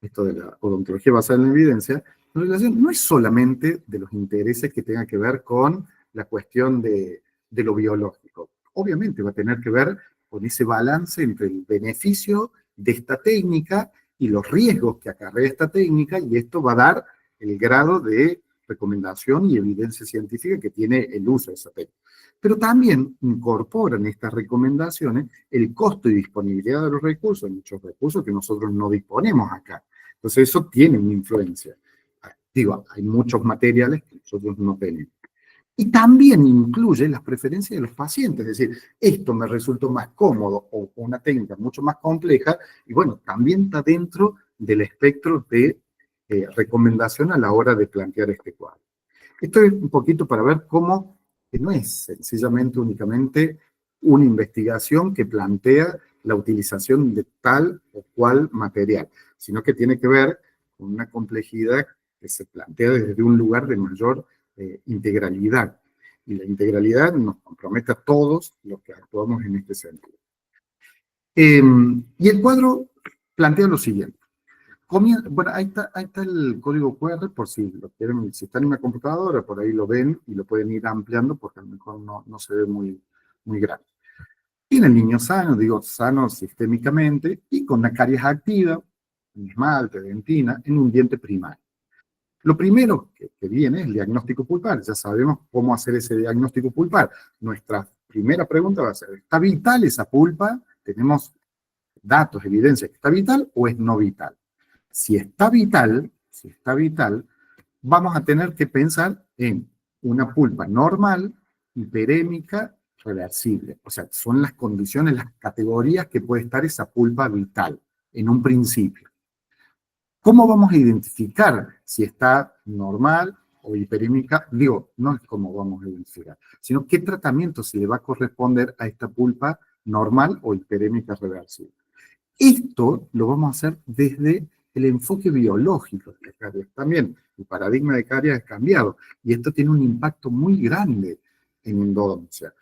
esto de la odontología basada en la evidencia, en relación no es solamente de los intereses que tengan que ver con la cuestión de lo biológico. Obviamente va a tener que ver con ese balance entre el beneficio de esta técnica y los riesgos que acarrea esta técnica, y esto va a dar el grado de recomendación y evidencia científica que tiene el uso de esa técnica. Pero también incorporan estas recomendaciones el costo y disponibilidad de los recursos, muchos recursos que nosotros no disponemos acá. Entonces eso tiene una influencia. Digo, hay muchos materiales que nosotros no tenemos. Y también incluye las preferencias de los pacientes, es decir, esto me resultó más cómodo o una técnica mucho más compleja, y bueno, también está dentro del espectro de recomendación a la hora de plantear este cuadro. Esto es un poquito para ver cómo no es sencillamente únicamente una investigación que plantea la utilización de tal o cual material, sino que tiene que ver con una complejidad que se plantea desde un lugar de mayor integralidad. Y la integralidad nos compromete a todos los que actuamos en este sentido. Y el cuadro plantea lo siguiente. Bueno, ahí está el código QR, por si lo quieren, si están en una computadora, por ahí lo ven y lo pueden ir ampliando porque a lo mejor no se ve muy grande. Tiene el niño sano, digo sano sistémicamente, y con una caries activa, en esmalte, dentina, en un diente primario. Lo primero que viene es el diagnóstico pulpar. Ya sabemos cómo hacer ese diagnóstico pulpar. Nuestra primera pregunta va a ser, ¿está vital esa pulpa? ¿Tenemos datos, evidencia que está vital o es no vital? Si está vital, vamos a tener que pensar en una pulpa normal, hiperémica, reversible. O sea, son las condiciones, las categorías que puede estar esa pulpa vital en un principio. ¿Cómo vamos a identificar si está normal o hiperémica? Digo, no es cómo vamos a identificar, sino qué tratamiento se le va a corresponder a esta pulpa normal o hiperémica reversible. Esto lo vamos a hacer desde el enfoque biológico de la caries. También el paradigma de caries ha cambiado y esto tiene un impacto muy grande en endodoncia.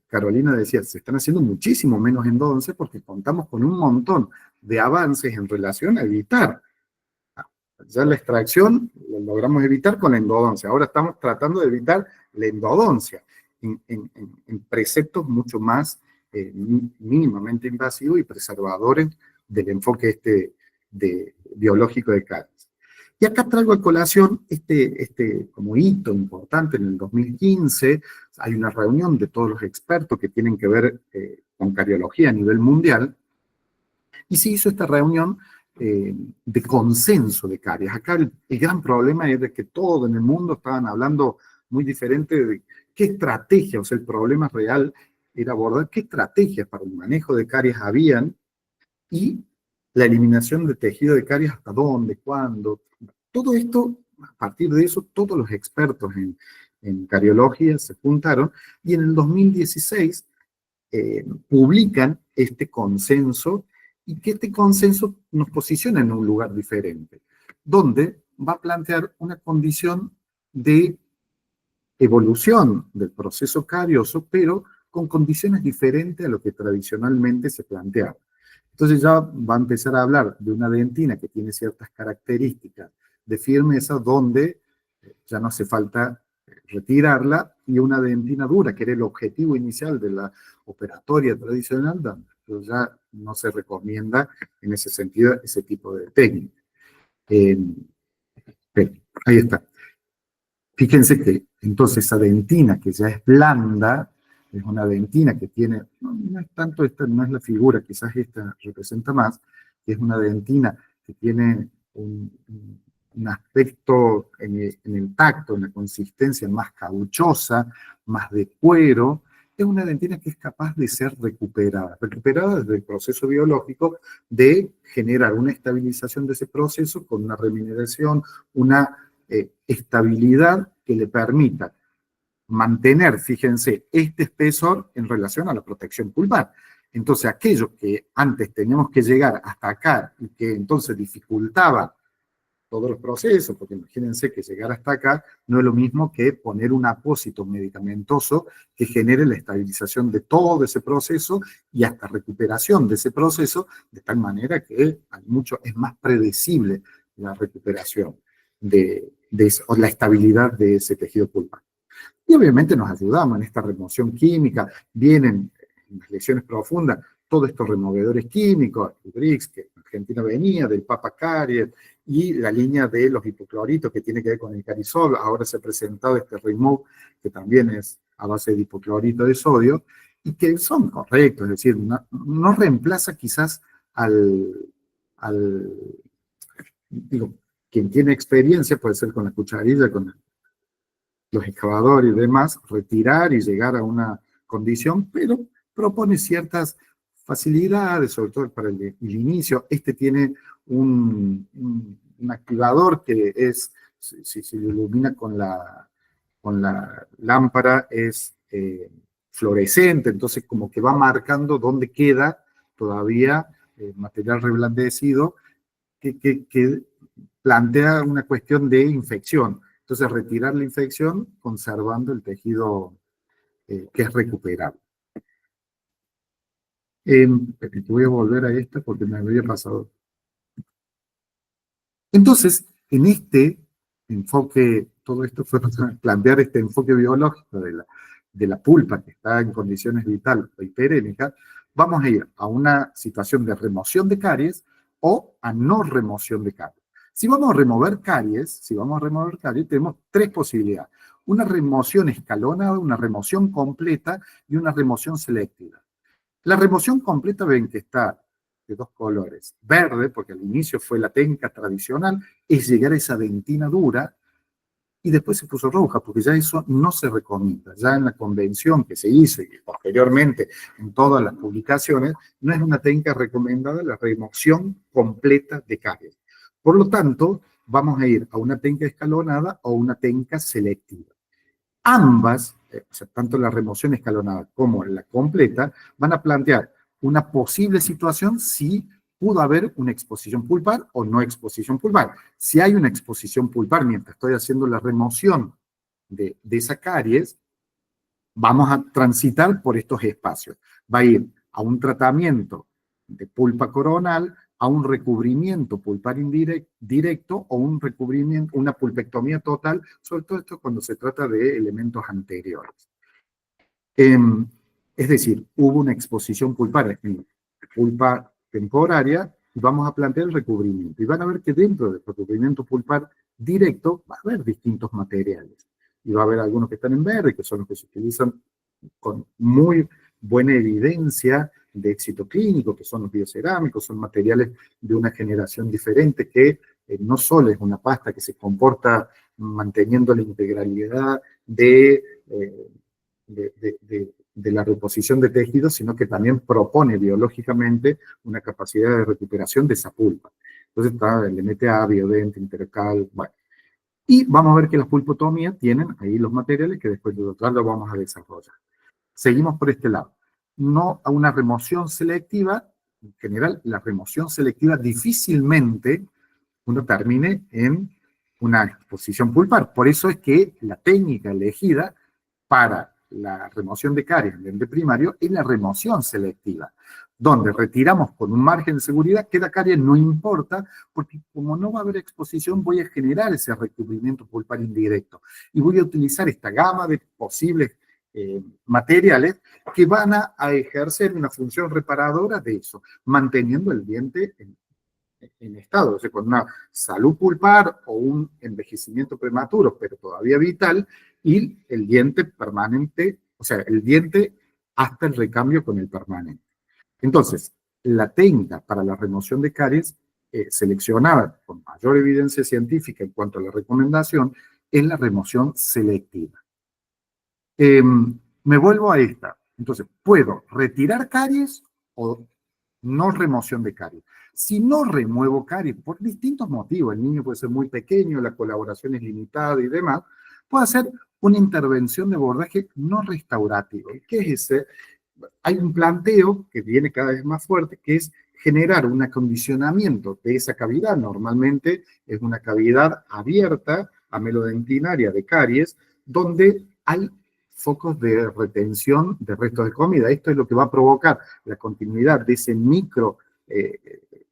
Carolina decía, se están haciendo muchísimo menos endodoncia porque contamos con un montón de avances en relación a evitar. Ya la extracción la logramos evitar con la endodoncia. Ahora estamos tratando de evitar la endodoncia en preceptos mucho más mínimamente invasivos y preservadores del enfoque biológico de caries. Y acá traigo a colación como hito importante en el 2015, hay una reunión de todos los expertos que tienen que ver con cariología a nivel mundial, y se hizo esta reunión de consenso de caries. Acá el gran problema es de que todo en el mundo estaban hablando muy diferente de qué estrategia, o sea, el problema real era abordar qué estrategias para el manejo de caries habían y la eliminación de tejido de caries hasta dónde, cuándo. Todo esto, a partir de eso, todos los expertos en cariología se juntaron y en el 2016 publican este consenso y que este consenso nos posiciona en un lugar diferente, donde va a plantear una condición de evolución del proceso carioso, pero con condiciones diferentes a lo que tradicionalmente se planteaba. Entonces ya va a empezar a hablar de una dentina que tiene ciertas características de firmeza donde ya no hace falta retirarla, y una dentina dura, que era el objetivo inicial de la operatoria tradicional, donde ya no se recomienda en ese sentido ese tipo de técnica. Ahí está. Fíjense que entonces esa dentina que ya es blanda, es una dentina que tiene, no es tanto esta, no es la figura, quizás esta representa más, que es una dentina que tiene un aspecto en el tacto, en la consistencia más cauchosa, más de cuero. Es una dentina que es capaz de ser recuperada desde el proceso biológico, de generar una estabilización de ese proceso con una remineración, una estabilidad que le permita mantener, fíjense, este espesor en relación a la protección pulpar. Entonces, aquello que antes teníamos que llegar hasta acá y que entonces dificultaba todos los procesos, porque imagínense que llegar hasta acá no es lo mismo que poner un apósito medicamentoso que genere la estabilización de todo ese proceso y hasta recuperación de ese proceso, de tal manera que es más predecible la recuperación o la estabilidad de ese tejido pulpar. Y obviamente nos ayudamos en esta remoción química, vienen en las lesiones profundas todos estos removedores químicos, el Brix, que en Argentina venía, del Papa Caries, y la línea de los hipocloritos que tiene que ver con el carisol. Ahora se ha presentado este Remove, que también es a base de hipoclorito de sodio, y que son correctos, es decir, no reemplaza quizás digo, quien tiene experiencia, puede ser con la cucharilla, con los excavadores y demás, retirar y llegar a una condición, pero propone ciertas facilidades, sobre todo para el inicio. Este tiene un activador que es, si se ilumina con la lámpara, es fluorescente, entonces como que va marcando dónde queda todavía material reblandecido, que plantea una cuestión de infección. Entonces, retirar la infección conservando el tejido que es recuperable. Voy a volver a esta porque me había pasado. Entonces, en este enfoque, todo esto fue para plantear este enfoque biológico de la pulpa que está en condiciones vitales o hiperémicas, vamos a ir a una situación de remoción de caries o a no remoción de caries. Si vamos a remover caries, tenemos tres posibilidades. Una remoción escalonada, una remoción completa y una remoción selectiva. La remoción completa, ven que está de dos colores. Verde, porque al inicio fue la técnica tradicional, es llegar a esa dentina dura, y después se puso roja, porque ya eso no se recomienda. Ya en la convención que se hizo y posteriormente en todas las publicaciones, no es una técnica recomendada la remoción completa de caries. Por lo tanto, vamos a ir a una técnica escalonada o una técnica selectiva. Ambas, o sea, tanto la remoción escalonada como la completa, van a plantear una posible situación si pudo haber una exposición pulpar o no exposición pulpar. Si hay una exposición pulpar mientras estoy haciendo la remoción de esa caries, vamos a transitar por estos espacios. Va a ir a un tratamiento de pulpa coronal, a un recubrimiento pulpar indirecto o un recubrimiento, una pulpectomía total, sobre todo esto cuando se trata de elementos anteriores. Es decir, hubo una exposición pulpar en pulpa temporaria y vamos a plantear el recubrimiento. Y van a ver que dentro del recubrimiento pulpar directo va a haber distintos materiales. Y va a haber algunos que están en verde, que son los que se utilizan con muy buena evidencia de éxito clínico, que son los biocerámicos, son materiales de una generación diferente que no solo es una pasta que se comporta manteniendo la integralidad de la reposición de tejidos, sino que también propone biológicamente una capacidad de recuperación de esa pulpa. Entonces está el MTA, Biodent, Intercal, bueno. Y vamos a ver que las pulpotomías tienen ahí los materiales que después de otro lo vamos a desarrollar. Seguimos por este lado. No a una remoción selectiva, en general la remoción selectiva difícilmente uno termine en una exposición pulpar. Por eso es que la técnica elegida para la remoción de caries en diente primario es la remoción selectiva, donde retiramos con un margen de seguridad que la caries no importa, porque como no va a haber exposición, voy a generar ese recubrimiento pulpar indirecto y voy a utilizar esta gama de posibles materiales que van a ejercer una función reparadora de eso, manteniendo el diente en estado, o sea, con una salud pulpar o un envejecimiento prematuro, pero todavía vital, y el diente permanente, o sea, el diente hasta el recambio con el permanente. Entonces, la técnica para la remoción de caries seleccionada con mayor evidencia científica en cuanto a la recomendación es la remoción selectiva. Me vuelvo a esta. Entonces, puedo retirar caries o no remoción de caries. Si no remuevo caries por distintos motivos, el niño puede ser muy pequeño, la colaboración es limitada y demás, puedo hacer una intervención de abordaje no restaurativo. ¿Qué es ese? Hay un planteo que viene cada vez más fuerte, que es generar un acondicionamiento de esa cavidad. Normalmente es una cavidad abierta, amelodentinaria de caries, donde hay focos de retención de restos de comida. Esto es lo que va a provocar la continuidad de ese micro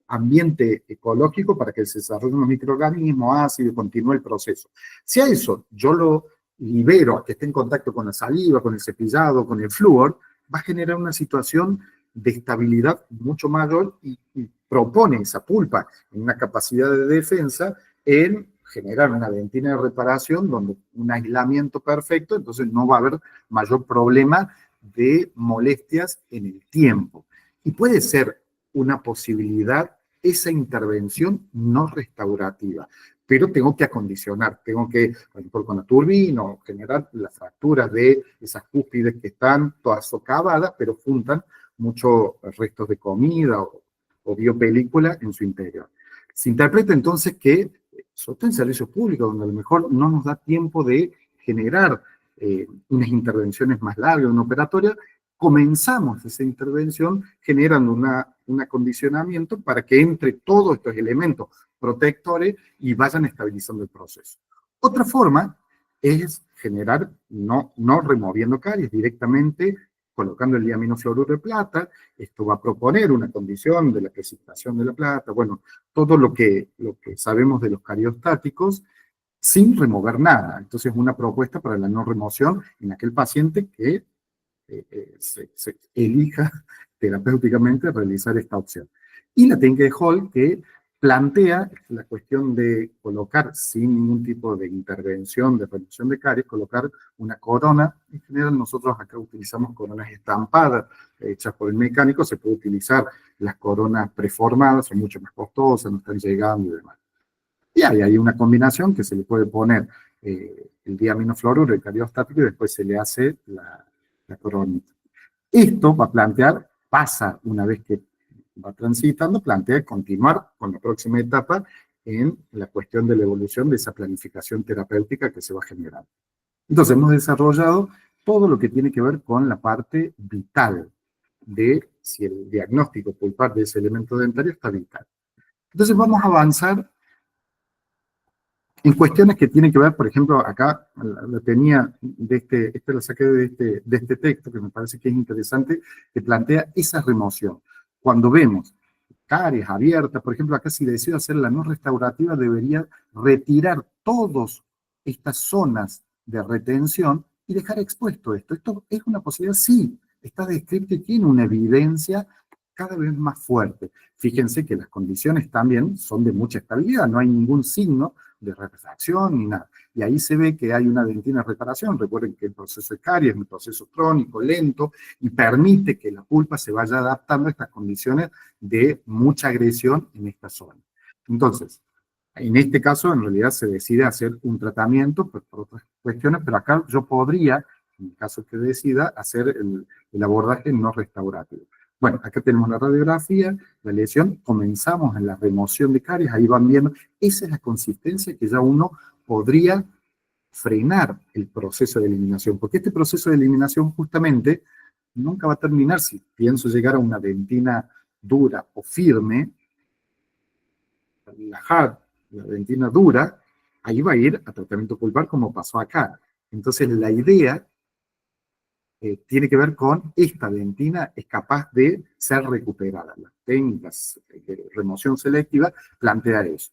ambiente ecológico para que se desarrollen los microorganismos ácidos y continúe el proceso. Si a eso yo lo libero a que esté en contacto con la saliva, con el cepillado, con el flúor, va a generar una situación de estabilidad mucho mayor y propone esa pulpa en una capacidad de defensa en generar una dentina de reparación donde un aislamiento perfecto, entonces no va a haber mayor problema de molestias en el tiempo. Y puede ser una posibilidad esa intervención no restaurativa, pero tengo que acondicionar, tengo que, por ejemplo, con la turbina, generar las fracturas de esas cúspides que están todas socavadas, pero juntan muchos restos de comida o biopelícula en su interior. Se interpreta entonces que, sobre todo en servicios públicos, donde a lo mejor no nos da tiempo de generar unas intervenciones más largas, una operatoria, comenzamos esa intervención generando un acondicionamiento para que entre todos estos elementos protectores y vayan estabilizando el proceso. Otra forma es generar, no removiendo caries, directamente colocando el diaminofluoruro de plata. Esto va a proponer una condición de la precipitación de la plata, bueno, todo lo que sabemos de los cariostáticos, sin remover nada. Entonces, una propuesta para la no remoción en aquel paciente que se elija terapéuticamente realizar esta opción. Y la técnica de Hall, que plantea la cuestión de colocar, sin ningún tipo de intervención de reducción de caries, colocar una corona. En general nosotros acá utilizamos coronas estampadas, hechas por el mecánico. Se puede utilizar las coronas preformadas, son mucho más costosas, no están llegando y demás. Y hay una combinación que se le puede poner el diaminofluoruro, el cariostático, y después se le hace la coronita. Esto va a plantear, pasa una vez que va transitando, plantea continuar con la próxima etapa en la cuestión de la evolución de esa planificación terapéutica que se va generando. Entonces hemos desarrollado todo lo que tiene que ver con la parte vital de si el diagnóstico pulpar de ese elemento dentario está vital. Entonces vamos a avanzar en cuestiones que tienen que ver, por ejemplo, acá la tenía, la saqué de este texto, que me parece que es interesante, que plantea esa remoción. Cuando vemos caries abiertas, por ejemplo, acá si decido hacer la no restaurativa, debería retirar todas estas zonas de retención y dejar expuesto esto. ¿Esto es una posibilidad? Sí, está descrito y tiene una evidencia cada vez más fuerte. Fíjense que las condiciones también son de mucha estabilidad, no hay ningún signo de refracción ni nada. Y ahí se ve que hay una dentina de reparación. Recuerden que el proceso de caries es un proceso crónico, lento, y permite que la pulpa se vaya adaptando a estas condiciones de mucha agresión en esta zona. Entonces, en este caso, en realidad se decide hacer un tratamiento por otras cuestiones, pero acá yo podría, en el caso que decida, hacer el abordaje no restaurativo. Bueno, acá tenemos la radiografía, la lesión, comenzamos en la remoción de caries, ahí van viendo, esa es la consistencia que ya uno podría frenar el proceso de eliminación, porque este proceso de eliminación justamente nunca va a terminar si pienso llegar a una dentina dura o firme, la dentina dura, ahí va a ir a tratamiento pulpar como pasó acá. Entonces la idea tiene que ver con esta dentina es capaz de ser recuperada. Las técnicas de remoción selectiva plantea eso.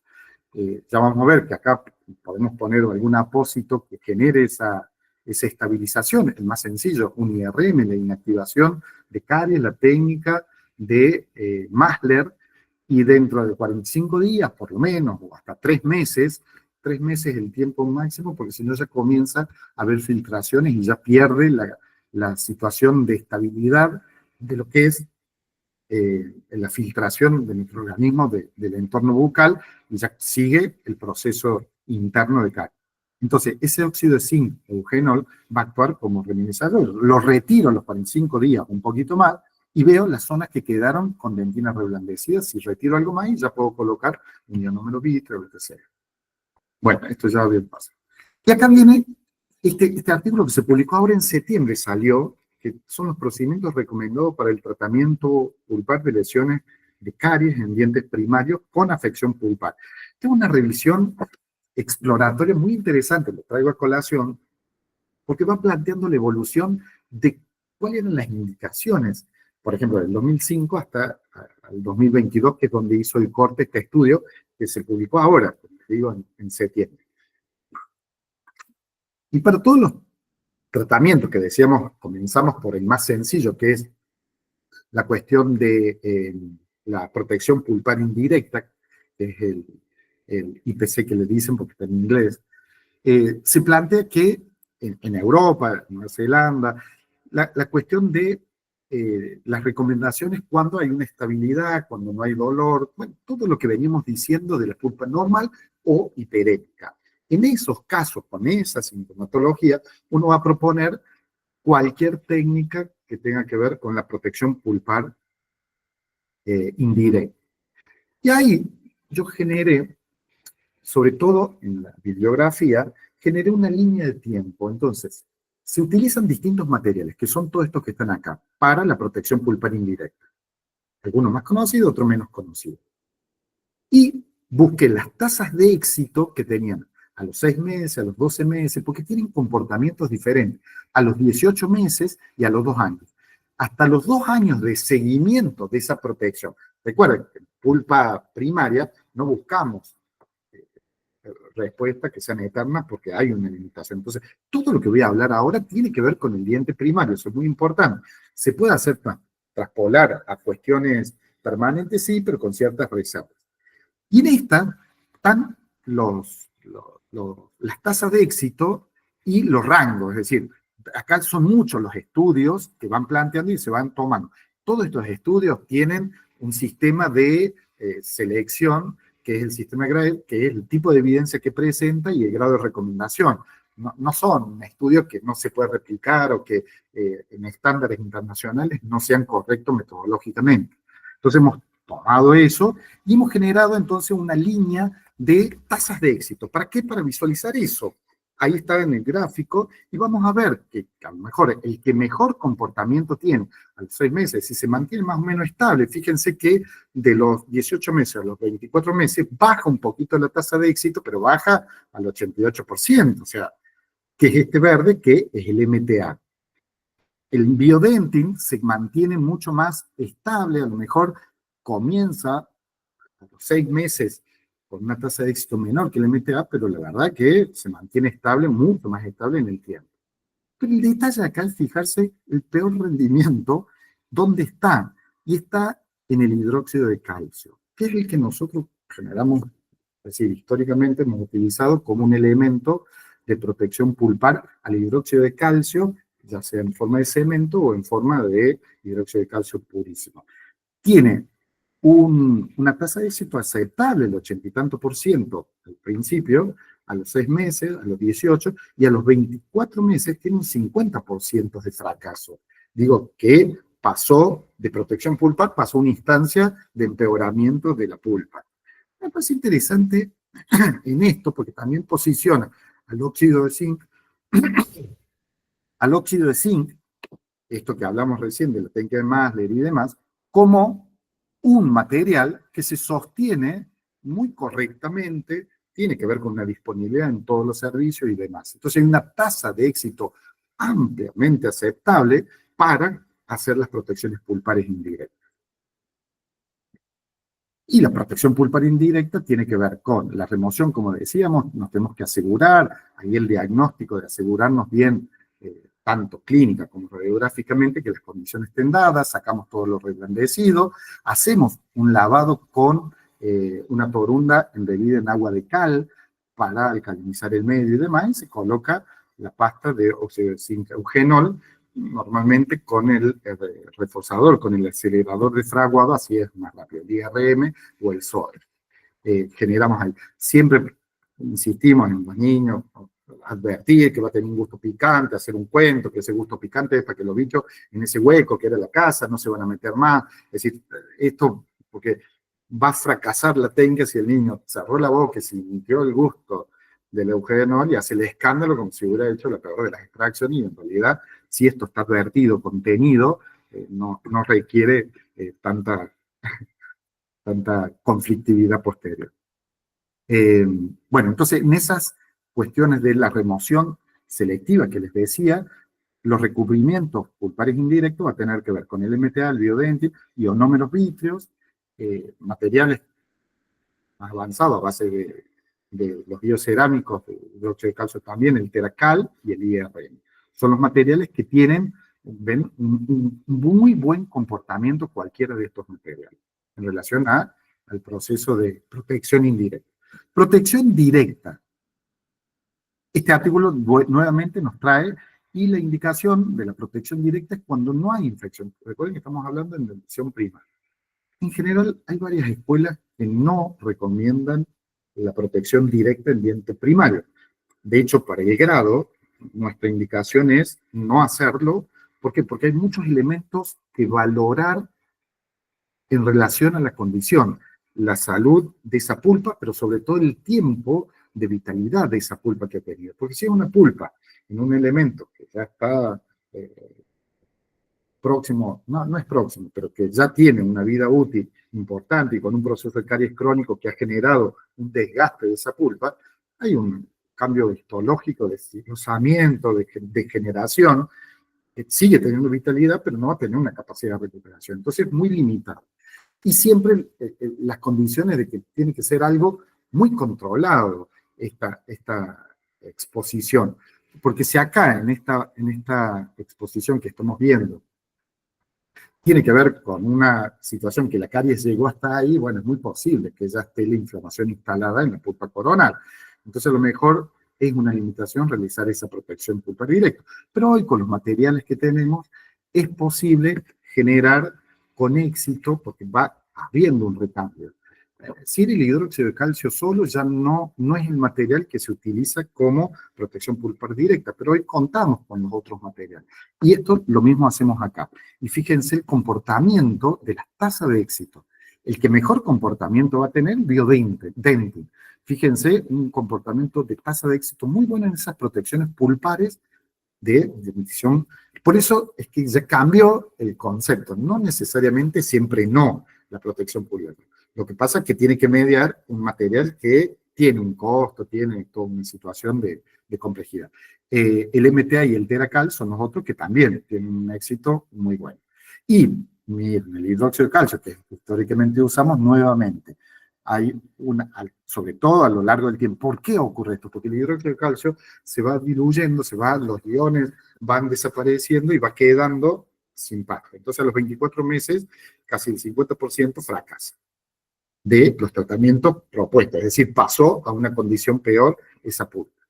Ya vamos a ver que acá podemos poner algún apósito que genere esa estabilización. El más sencillo, un IRM, la inactivación de caries, la técnica de Masler, y dentro de 45 días, por lo menos, o hasta 3 meses es el tiempo máximo, porque si no ya comienza a haber filtraciones y ya pierde la situación de estabilidad de lo que es la filtración de microorganismos del entorno bucal, y ya sigue el proceso interno de caries. Entonces, ese óxido de zinc, eugenol, va a actuar como reminizador. Lo retiro a los 45 días, un poquito más, y veo las zonas que quedaron con dentinas reblandecidas. Si retiro algo más, ya puedo colocar un ionómero bitre o lo que sea. Bueno, esto ya bien pasa. Y acá viene este artículo que se publicó ahora en septiembre, salió, que son los procedimientos recomendados para el tratamiento pulpar de lesiones de caries en dientes primarios con afección pulpar. Tengo una revisión exploratoria muy interesante, lo traigo a colación, porque va planteando la evolución de cuáles eran las indicaciones, por ejemplo, del 2005 hasta el 2022, que es donde hizo el corte este estudio, que se publicó ahora, como digo, en septiembre. Y para todos los tratamientos que decíamos, comenzamos por el más sencillo, que es la cuestión de la protección pulpar indirecta, que es el IPC que le dicen porque está en inglés. Se plantea que en Europa, en Nueva Zelanda, la cuestión de las recomendaciones cuando hay una estabilidad, cuando no hay dolor, bueno, todo lo que venimos diciendo de la pulpa normal o hiperémica. En esos casos, con esa sintomatología, uno va a proponer cualquier técnica que tenga que ver con la protección pulpar indirecta. Y ahí yo generé, sobre todo en la bibliografía, generé una línea de tiempo. Entonces, se utilizan distintos materiales, que son todos estos que están acá, para la protección pulpar indirecta. Algunos más conocidos, otros menos conocidos. Y busqué las tasas de éxito que tenían a los 6 meses, a los 12 meses, porque tienen comportamientos diferentes, a los 18 meses y a los 2 años. Hasta los 2 años de seguimiento de esa protección. Recuerden que en pulpa primaria no buscamos respuestas que sean eternas porque hay una limitación. Entonces, todo lo que voy a hablar ahora tiene que ver con el diente primario, eso es muy importante. Se puede hacer traspolar a cuestiones permanentes, sí, pero con ciertas reservas. Y en esta están las tasas de éxito y los rangos, es decir, acá son muchos los estudios que van planteando y se van tomando. Todos estos estudios tienen un sistema de selección, que es el sistema de grado, que es el tipo de evidencia que presenta y el grado de recomendación. No son estudios que no se puede replicar o que en estándares internacionales no sean correctos metodológicamente. Entonces hemos tomado eso y hemos generado entonces una línea de tasas de éxito. ¿Para qué? Para visualizar eso. Ahí está en el gráfico y vamos a ver que a lo mejor el que mejor comportamiento tiene a los 6 meses, si se mantiene más o menos estable, fíjense que de los 18 meses a los 24 meses baja un poquito la tasa de éxito, pero baja al 88%, o sea, que es este verde que es el MTA. El biodentin se mantiene mucho más estable, a lo mejor comienza a los 6 meses con una tasa de éxito menor que el MTA, pero la verdad que se mantiene estable, mucho más estable en el tiempo. Pero el detalle acá es fijarse el peor rendimiento, ¿dónde está? Y está en el hidróxido de calcio, que es el que nosotros generamos Es decir, históricamente hemos utilizado como un elemento de protección pulpar al hidróxido de calcio, ya sea en forma de cemento o en forma de hidróxido de calcio purísimo. Tiene una tasa de éxito aceptable, el 80 y tanto por ciento al principio, a los 6 meses, a los 18, y a los 24 meses tiene un 50% de fracaso. Digo que pasó de protección pulpar, pasó a una instancia de empeoramiento de la pulpa. Me parece interesante en esto, porque también posiciona al óxido de zinc, al óxido de zinc, esto que hablamos recién de la técnica de Masler y demás, como un material que se sostiene muy correctamente, tiene que ver con una disponibilidad en todos los servicios y demás. Entonces hay una tasa de éxito ampliamente aceptable para hacer las protecciones pulpares indirectas. Y la protección pulpar indirecta tiene que ver con la remoción, como decíamos, nos tenemos que asegurar, ahí el diagnóstico de asegurarnos bien, tanto clínica como radiográficamente, que las condiciones estén dadas, sacamos todo lo reblandecido, hacemos un lavado con una torunda embebida en agua de cal para alcalinizar el medio y demás, y se coloca la pasta de óxido de zinc eugenol, normalmente con el reforzador, con el acelerador de fraguado, así es más rápido, el IRM o el SOR. Generamos ahí. Siempre insistimos en los niños, advertir que va a tener un gusto picante, hacer un cuento, que ese gusto picante es para que los bichos en ese hueco que era la casa no se van a meter más. Es decir, esto, porque va a fracasar la técnica si el niño cerró la boca y sintió el gusto del eugenol y hace el escándalo como si hubiera hecho la peor de las extracciones, y en realidad, si esto está advertido, contenido, no requiere tanta conflictividad posterior. Bueno, entonces en esas cuestiones de la remoción selectiva que les decía, los recubrimientos pulpares indirectos va a tener que ver con el MTA, el biodentil, ionómeros vítreos, materiales más avanzados a base de los biocerámicos, de óxido de calcio también, el Teracal y el IRM. Son los materiales que tienen un muy buen comportamiento cualquiera de estos materiales en relación al proceso de protección indirecta. Protección directa. Este artículo nuevamente nos trae, y la indicación de la protección directa es cuando no hay infección. Recuerden que estamos hablando de infección primaria. En general, hay varias escuelas que no recomiendan la protección directa en diente primario. De hecho, para el grado, nuestra indicación es no hacerlo. ¿Por qué? Porque hay muchos elementos que valorar en relación a la condición, la salud de esa pulpa, pero sobre todo el tiempo de vitalidad de esa pulpa que ha tenido. Porque si es una pulpa en un elemento que ya está próximo, no es próximo, pero que ya tiene una vida útil importante y con un proceso de caries crónico que ha generado un desgaste de esa pulpa, hay un cambio histológico de ciclosamiento, de degeneración, que sigue teniendo vitalidad, pero no va a tener una capacidad de recuperación. Entonces es muy limitado. Y siempre las condiciones de que tiene que ser algo muy controlado esta exposición. Porque si acá, en esta exposición que estamos viendo, tiene que ver con una situación que la caries llegó hasta ahí, bueno, es muy posible que ya esté la inflamación instalada en la pulpa coronal. Entonces, a lo mejor es una limitación realizar esa protección pulpar directa. Pero hoy, con los materiales que tenemos, es posible generar con éxito, porque va habiendo un recambio. Si el hidróxido de calcio solo ya no es el material que se utiliza como protección pulpar directa, pero hoy contamos con los otros materiales. Y esto lo mismo hacemos acá. Y fíjense el comportamiento de las tasas de éxito. El que mejor comportamiento va a tener, biodentil. Fíjense, un comportamiento de tasa de éxito muy bueno en esas protecciones pulpares de emisión. Por eso es que ya cambió el concepto. No necesariamente siempre no la protección pulpar. Lo que pasa es que tiene que mediar un material que tiene un costo, tiene toda una situación de complejidad. El MTA y el Teracal son los otros que también tienen un éxito muy bueno. Y miren, el hidróxido de calcio, que históricamente usamos nuevamente, hay sobre todo a lo largo del tiempo. ¿Por qué ocurre esto? Porque el hidróxido de calcio se va diluyendo, los iones van desapareciendo y va quedando sin pasta. Entonces a los 24 meses, casi el 50% fracasa. de los tratamientos propuestos, es decir, pasó a una condición peor esa pulpa.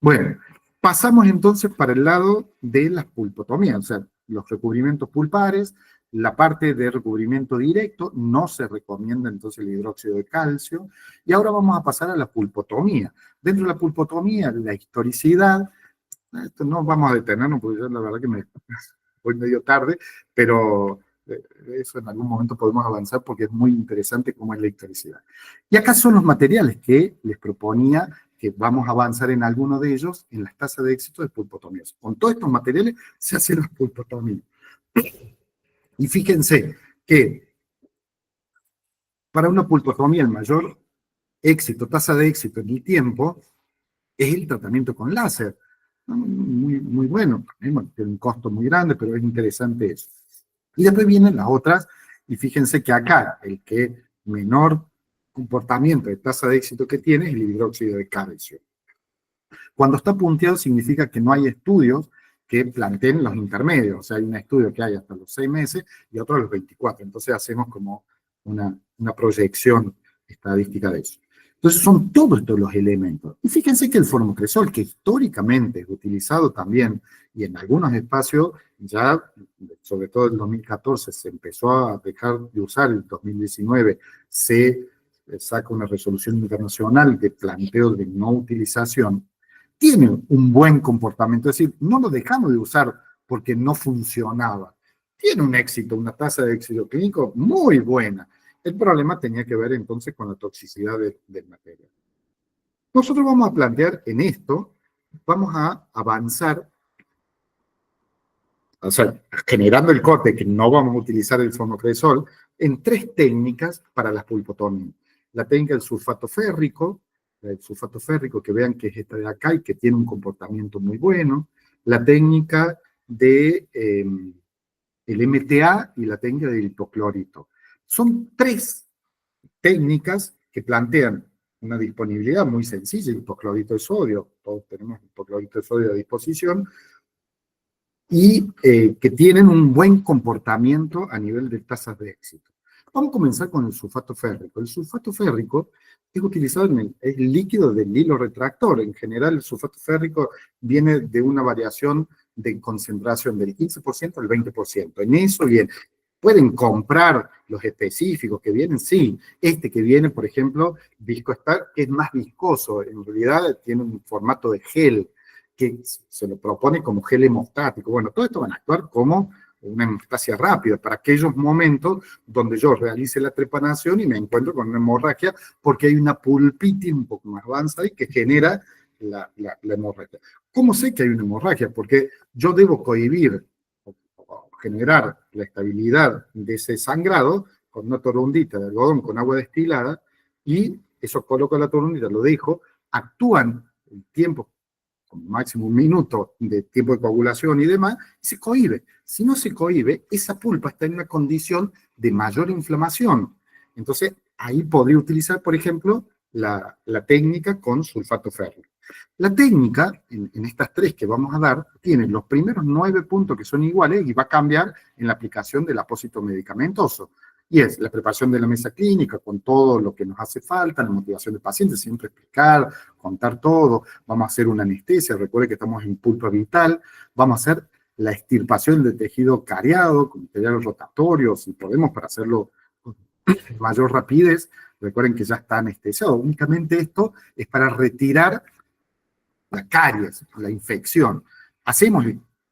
Bueno, pasamos entonces para el lado de las pulpotomías, o sea, los recubrimientos pulpares, la parte de recubrimiento directo, no se recomienda entonces el hidróxido de calcio, y ahora vamos a pasar a la pulpotomía. Dentro de la pulpotomía, la historicidad, esto no vamos a detenernos porque yo la verdad que me voy medio tarde, pero eso en algún momento podemos avanzar porque es muy interesante cómo es la historicidad. Y acá son los materiales que les proponía que vamos a avanzar en alguno de ellos en las tasas de éxito de pulpotomías. Con todos estos materiales se hacen las pulpotomías. Y fíjense que para una pulpotomía el mayor éxito, tasa de éxito en el tiempo, es el tratamiento con láser. Muy bueno, bueno, tiene un costo muy grande, pero es interesante eso. Y después vienen las otras, y fíjense que acá el que menor comportamiento de tasa de éxito que tiene es el hidróxido de calcio. Cuando está punteado significa que no hay estudios que planteen los intermedios, o sea, hay un estudio que hay hasta los 6 meses y otro a los 24, entonces hacemos como una proyección estadística de eso. Entonces son todos estos los elementos. Y fíjense que el formocresol, que históricamente es utilizado también, y en algunos espacios ya, sobre todo en el 2014, se empezó a dejar de usar, en el 2019 se saca una resolución internacional de planteo de no utilización, tiene un buen comportamiento, es decir, no lo dejamos de usar porque no funcionaba. Tiene un éxito, una tasa de éxito clínico muy buena. El problema tenía que ver entonces con la toxicidad del material. Nosotros vamos a plantear en esto, vamos a avanzar, o sea, generando el corte, que no vamos a utilizar el formocresol, en 3 técnicas para las pulpotomías. La técnica del sulfato férrico, que vean que es esta de acá y que tiene un comportamiento muy bueno. La técnica de el MTA y la técnica del hipoclorito. Son 3 técnicas que plantean una disponibilidad muy sencilla, hipoclorito de sodio, todos tenemos hipoclorito de sodio a disposición, y que tienen un buen comportamiento a nivel de tasas de éxito. Vamos a comenzar con el sulfato férrico. El sulfato férrico es utilizado en el líquido del hilo retractor. En general, el sulfato férrico viene de una variación de concentración del 15% al 20%. En eso viene. Pueden comprar los específicos que vienen, sí. Este que viene, por ejemplo, Viscostar, que es más viscoso. En realidad tiene un formato de gel, que se lo propone como gel hemostático. Bueno, todo esto van a actuar como una hemostasia rápida para aquellos momentos donde yo realice la trepanación y me encuentro con una hemorragia porque hay una pulpitis un poco más avanzada y que genera la hemorragia. ¿Cómo sé que hay una hemorragia? Porque yo debo cohibir o generar la estabilidad de ese sangrado con una torundita de algodón con agua destilada y eso coloco la torundita, lo dejo, actúan el tiempo con máximo 1 minuto de tiempo de coagulación y demás, y se cohíbe. Si no se cohíbe, esa pulpa está en una condición de mayor inflamación. Entonces, ahí podría utilizar, por ejemplo, la técnica con sulfato férrico. La técnica, en estas 3 que vamos a dar, tiene los primeros 9 puntos que son iguales y va a cambiar en la aplicación del apósito medicamentoso. Y es la preparación de la mesa clínica con todo lo que nos hace falta, la motivación del paciente, siempre explicar, contar todo. Vamos a hacer una anestesia, recuerde que estamos en pulpa vital. Vamos a hacer la extirpación del tejido cariado con materiales rotatorios, si podemos, para hacerlo con mayor rapidez. Recuerden que ya está anestesiado. Únicamente esto es para retirar la caries, la infección. Hacemos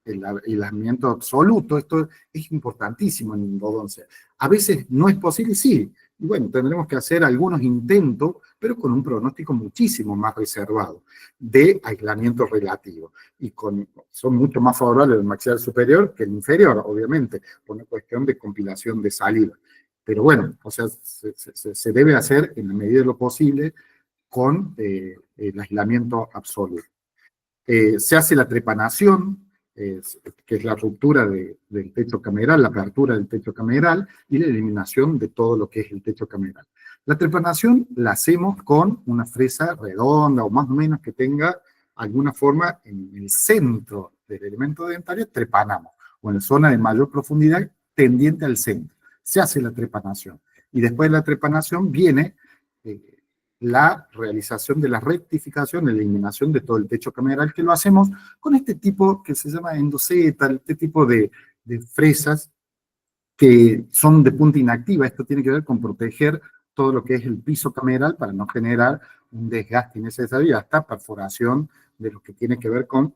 el aislamiento absoluto, esto es importantísimo en endodoncia. A veces no es posible, sí, y bueno, tendremos que hacer algunos intentos, pero con un pronóstico muchísimo más reservado de aislamiento relativo. Y son mucho más favorables el maxilar superior que el inferior, obviamente, por una cuestión de compilación de saliva. Pero bueno, o sea, se debe hacer en la medida de lo posible con el aislamiento absoluto. Se hace la trepanación, que es la ruptura del techo cameral, la apertura del techo cameral y la eliminación de todo lo que es el techo cameral. La trepanación la hacemos con una fresa redonda o más o menos que tenga alguna forma en el centro del elemento dentario, trepanamos, o en la zona de mayor profundidad tendiente al centro. Se hace la trepanación. Y después de la trepanación viene la realización de la rectificación, la eliminación de todo el techo cameral, que lo hacemos con este tipo que se llama endoseta, este tipo de fresas que son de punta inactiva. Esto tiene que ver con proteger todo lo que es el piso cameral para no generar un desgaste innecesario y hasta perforación de lo que tiene que ver con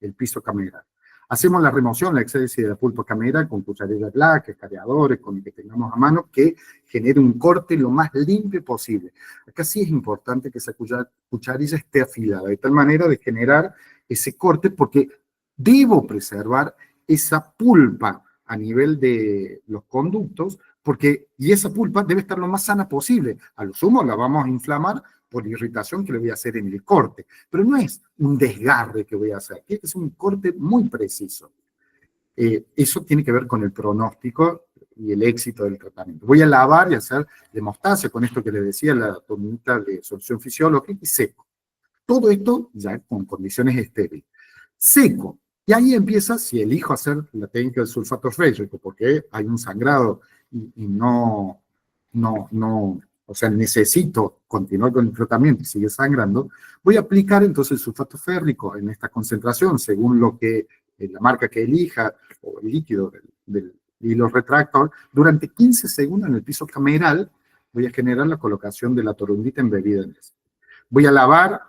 el piso cameral. Hacemos la remoción, la exégesis de la pulpa cameral con cucharillas black, escareadores, con el que tengamos a mano, que genere un corte lo más limpio posible. Acá sí es importante que esa cucharilla esté afilada, de tal manera de generar ese corte, porque debo preservar esa pulpa a nivel de los conductos, y esa pulpa debe estar lo más sana posible. A lo sumo la vamos a inflamar por irritación que le voy a hacer en el corte, pero no es un desgarre que voy a hacer, tiene que ser un corte muy preciso. Eso tiene que ver con el pronóstico y el éxito del tratamiento. Voy a lavar y hacer hemostasia con esto que les decía, la tormenta de solución fisiológica, y seco. Todo esto ya con condiciones estériles. Seco. Y ahí empieza, si elijo hacer la técnica del sulfato férrico, porque hay un sangrado y o sea, necesito continuar con el tratamiento y sigue sangrando, voy a aplicar entonces el sulfato férrico en esta concentración, según lo que la marca que elija, o el líquido del hilo retractor, durante 15 segundos en el piso cameral. Voy a generar la colocación de la torundita embebida en eso. Voy a lavar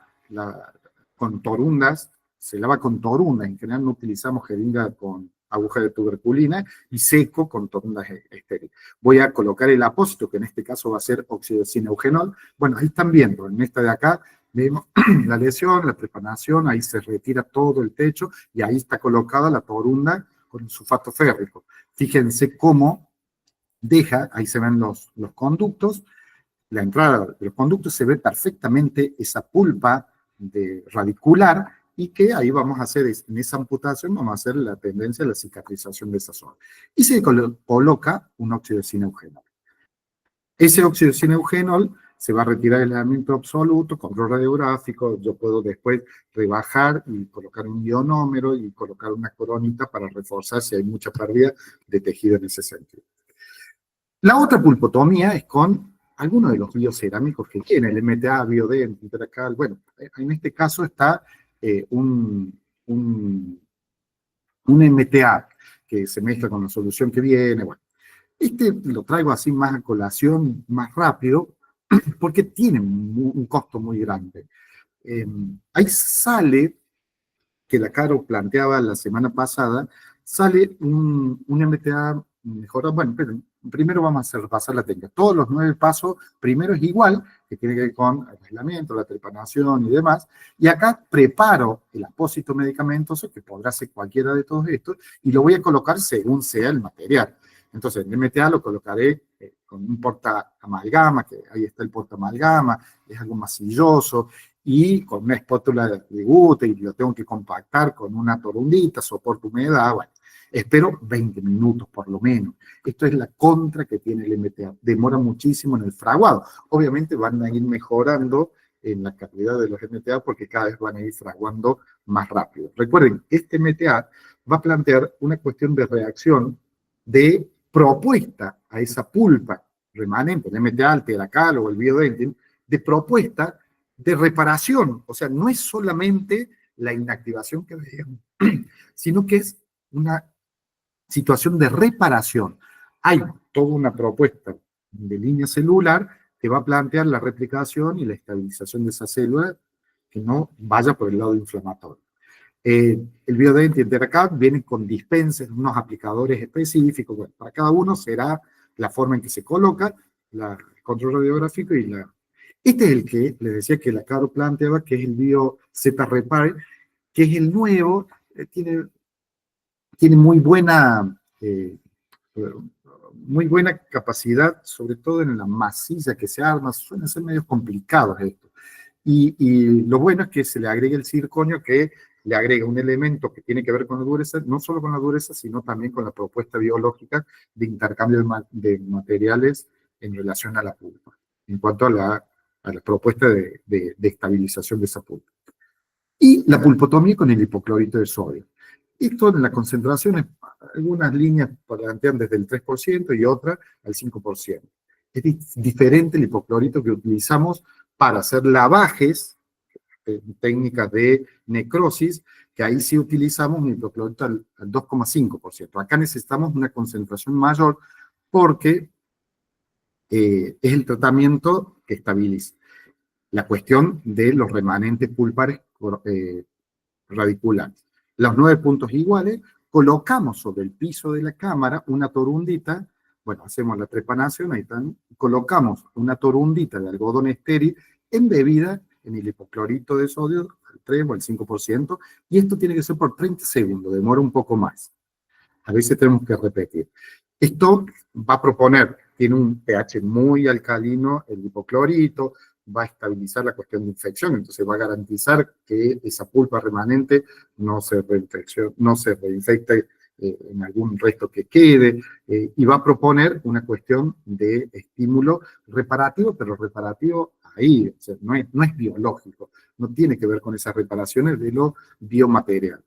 con torundas, se lava con torundas, en general no utilizamos jeringa con aguja de tuberculina, y seco con torundas estériles. Voy a colocar el apósito, que en este caso va a ser óxido de cineugenol. Bueno, ahí están viendo, en esta de acá, vemos la lesión, la preparación, ahí se retira todo el techo, y ahí está colocada la torunda con el sulfato férrico. Fíjense cómo deja, ahí se ven los conductos, la entrada de los conductos, se ve perfectamente esa pulpa radicular, y que ahí vamos a hacer, en esa amputación, vamos a hacer la tendencia a la cicatrización de esa zona. Y se coloca un óxido de cineugenol. Ese óxido de cineugenol se va a retirar el aislamiento absoluto, control radiográfico. Yo puedo después rebajar y colocar un ionómero y colocar una coronita para reforzar si hay mucha pérdida de tejido en ese sentido. La otra pulpotomía es con algunos de los biocerámicos que tiene, el MTA, Biodent, Interacal. Bueno, en este caso está un MTA que se mezcla con la solución que viene. Bueno, lo traigo así más a colación, más rápido, porque tiene un costo muy grande. Ahí sale, que la Caro planteaba la semana pasada, sale un MTA mejorado. Bueno, pero primero vamos a repasar la técnica. Todos los 9 pasos, primero es igual, que tiene que ver con el aislamiento, la trepanación y demás. Y acá preparo el apósito medicamentoso, que podrá ser cualquiera de todos estos, y lo voy a colocar según sea el material. Entonces, el MTA lo colocaré con un porta amalgama, que ahí está el porta amalgama, es algo masilloso, y con una espátula de gute, y lo tengo que compactar con una torundita, soporte humedad. Bueno, espero 20 minutos por lo menos. Esto es la contra que tiene el MTA. Demora muchísimo en el fraguado. Obviamente van a ir mejorando en la calidad de los MTA, porque cada vez van a ir fraguando más rápido. Recuerden, este MTA va a plantear una cuestión de reacción, de propuesta a esa pulpa remanente, el MTA, el Teracal o el Biodentin, de propuesta de reparación. O sea, no es solamente la inactivación que veíamos, sino que es una situación de reparación. Hay toda una propuesta de línea celular que va a plantear la replicación y la estabilización de esa célula, que no vaya por el lado inflamatorio. El Biodent y el Teracal vienen con dispensers, unos aplicadores específicos. Bueno, para cada uno será la forma en que se coloca, el control radiográfico y la... Este es el que les decía que la Caro planteaba, que es el BioZ-Repar, que es el nuevo, tiene muy buena capacidad, sobre todo en la masilla que se arma. Suelen ser medio complicados esto. Y lo bueno es que se le agrega el circonio, que le agrega un elemento que tiene que ver con la dureza, no solo con la dureza, sino también con la propuesta biológica de intercambio de materiales en relación a la pulpa, en cuanto a la propuesta de estabilización de esa pulpa. Y la pulpotomía con el hipoclorito de sodio. Esto en las concentraciones, algunas líneas plantean desde el 3% y otras al 5%. Es diferente el hipoclorito que utilizamos para hacer lavajes, técnicas de necrosis, que ahí sí utilizamos un hipoclorito al 2,5%. Acá necesitamos una concentración mayor porque es el tratamiento que estabiliza. La cuestión de los remanentes pulpares radiculares. Los 9 puntos iguales, colocamos sobre el piso de la cámara una torundita, bueno, hacemos la trepanación, ahí están, colocamos una torundita de algodón estéril embebida en el hipoclorito de sodio, al 3 o al 5%, y esto tiene que ser por 30 segundos, demora un poco más. A veces tenemos que repetir. Esto va a proponer, tiene un pH muy alcalino, el hipoclorito, va a estabilizar la cuestión de infección, entonces va a garantizar que esa pulpa remanente no se reinfecte en algún resto que quede, y va a proponer una cuestión de estímulo reparativo, pero reparativo ahí, o sea, no es biológico, no tiene que ver con esas reparaciones de lo biomaterial.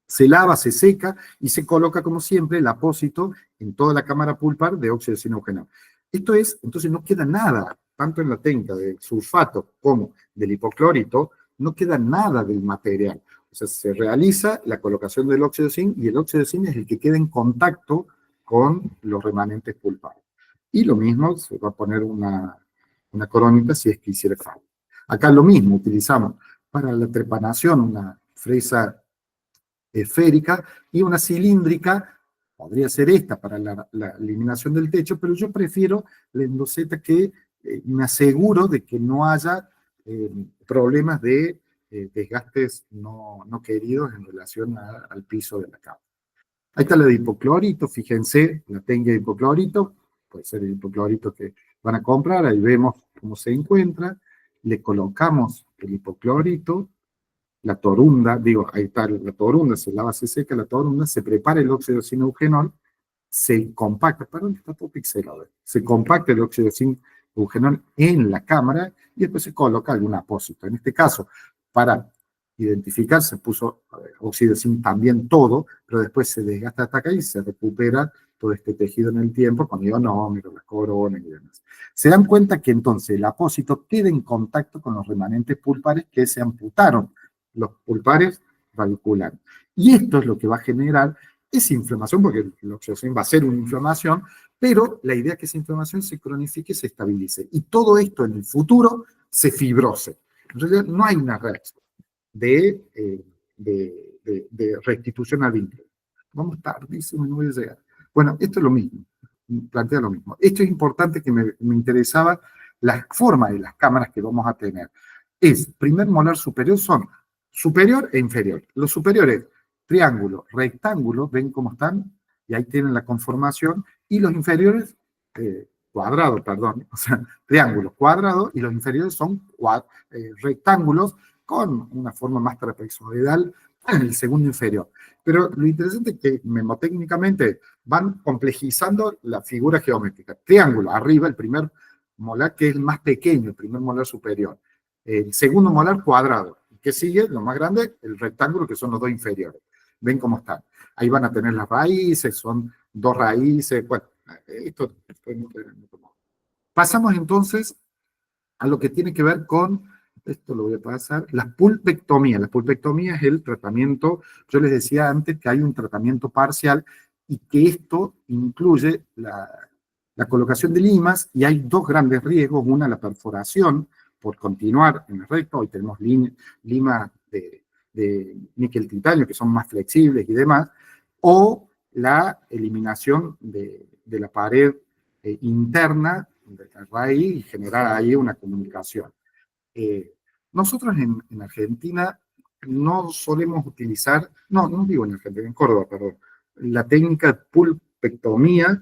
Se lava, se seca y se coloca, como siempre, el apósito en toda la cámara pulpar de óxido de zinc eugenol. Esto es, entonces no queda nada, tanto en la técnica del sulfato como del hipoclorito, no queda nada del material. O sea, se realiza la colocación del óxido de zinc y el óxido de zinc es el que queda en contacto con los remanentes pulpares. Y lo mismo, se va a poner una coronita si es que hiciera falta. Acá lo mismo, utilizamos para la trepanación una fresa esférica y una cilíndrica, podría ser esta para la eliminación del techo, pero yo prefiero la endoseta que me aseguro de que no haya problemas de desgastes no queridos en relación al piso de la cama. Ahí está la de hipoclorito, fíjense, la técnica de hipoclorito, puede ser el hipoclorito que van a comprar, ahí vemos cómo se encuentra, le colocamos el hipoclorito, la torunda, digo, ahí está la torunda, se lava, se seca la torunda, se prepara el óxido de zinc eugenol, se compacta, perdón, está todo pixelado, se compacta el óxido de zinc eugenol en la cámara y después se coloca algún apósito. En este caso, para identificar, se puso óxido de zinc también todo, pero después se desgasta hasta acá y se recupera todo este tejido en el tiempo con ionómetro, la corona y demás. Se dan cuenta que entonces el apósito queda en contacto con los remanentes pulpares que se amputaron, los pulpares radiculares. Y esto es lo que va a generar esa inflamación, porque la oxidación va a ser una inflamación, pero la idea es que esa inflamación se cronifique y se estabilice. Y todo esto en el futuro se fibrose. En realidad no hay una reacción de restitución al vínculo. Vamos tardísimo y no voy a llegar. Bueno, esto es lo mismo, plantea lo mismo. Esto es importante que me interesaba la forma de las cámaras que vamos a tener. Primer molar superior son superior e inferior. Los superiores, triángulo, rectángulo, ven cómo están, y ahí tienen la conformación, y los inferiores, cuadrado, perdón, o sea, triángulos, cuadrados, y los inferiores son rectángulos con una forma más trapezoidal en el segundo inferior. Pero lo interesante es que memotécnicamente van complejizando la figura geométrica. Triángulo, arriba, el primer molar, que es el más pequeño, el primer molar superior. El segundo molar, cuadrado. ¿Qué sigue? Lo más grande, el rectángulo, que son los dos inferiores. Ven cómo están. Ahí van a tener las raíces, son dos raíces. Bueno, esto pasamos entonces a lo que tiene que ver con, esto lo voy a pasar, la pulpectomía. La pulpectomía es el tratamiento, yo les decía antes que hay un tratamiento parcial y que esto incluye la colocación de limas, y hay dos grandes riesgos. Una, la perforación por continuar en el recto. Hoy tenemos limas de níquel titanio que son más flexibles y demás, o la eliminación de la pared interna de la raíz y generar ahí una comunicación. Nosotros en Argentina no solemos utilizar, no digo en Argentina, en Córdoba, perdón, la técnica de pulpectomía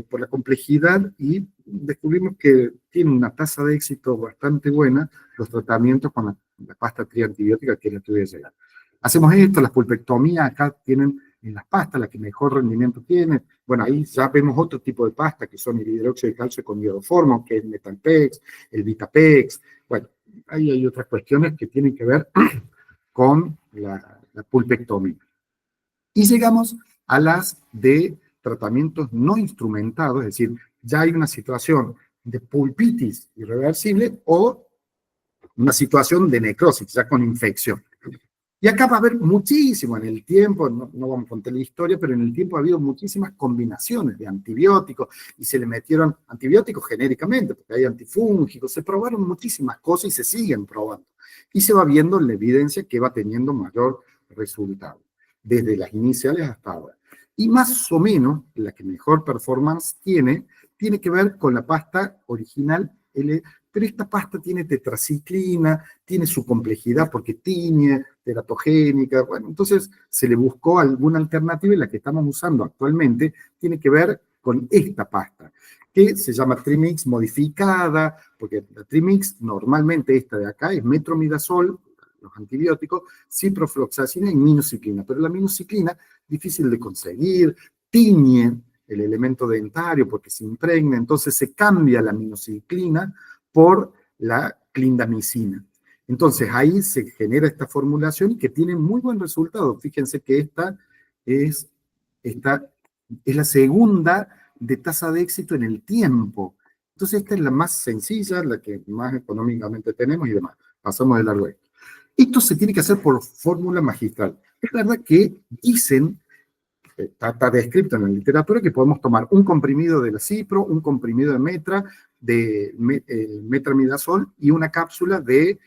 por la complejidad, y descubrimos que tiene una tasa de éxito bastante buena los tratamientos con la pasta triantibiótica, que es la que voy a llegar. Hacemos esto, las pulpectomías acá tienen en las pastas la que mejor rendimiento tiene. Bueno, ahí ya vemos otro tipo de pasta, que son el hidróxido de calcio con iodoformo, que es el Metalpex, el Vitapex. Bueno, ahí hay otras cuestiones que tienen que ver con la pulpectomía. Y llegamos a las de tratamientos no instrumentados, es decir, ya hay una situación de pulpitis irreversible o una situación de necrosis, ya con infección. Y acá va a haber muchísimo en el tiempo, no vamos a contar la historia, pero en el tiempo ha habido muchísimas combinaciones de antibióticos y se le metieron antibióticos genéricamente, porque hay antifúngicos, se probaron muchísimas cosas y se siguen probando. Y se va viendo la evidencia que va teniendo mayor resultado, desde las iniciales hasta ahora. Y más o menos, la que mejor performance tiene que ver con la pasta original, pero esta pasta tiene tetraciclina, tiene su complejidad porque tiñe, teratogénica, bueno, entonces se le buscó alguna alternativa y la que estamos usando actualmente tiene que ver con esta pasta, que se llama Trimix modificada, porque la Trimix normalmente esta de acá es metronidazol, los antibióticos, ciprofloxacina y minoxiclina, pero la minoxiclina difícil de conseguir, tiñe el elemento dentario porque se impregna, entonces se cambia la minoxiclina por la clindamicina. Entonces ahí se genera esta formulación que tiene muy buen resultado. Fíjense que esta es la segunda de tasa de éxito en el tiempo. Entonces esta es la más sencilla, la que más económicamente tenemos y demás. Pasamos de largo esto. Esto se tiene que hacer por fórmula magistral. Es verdad que dicen, está descrito en la literatura, que podemos tomar un comprimido de la cipro, un comprimido de metronidazol y una cápsula de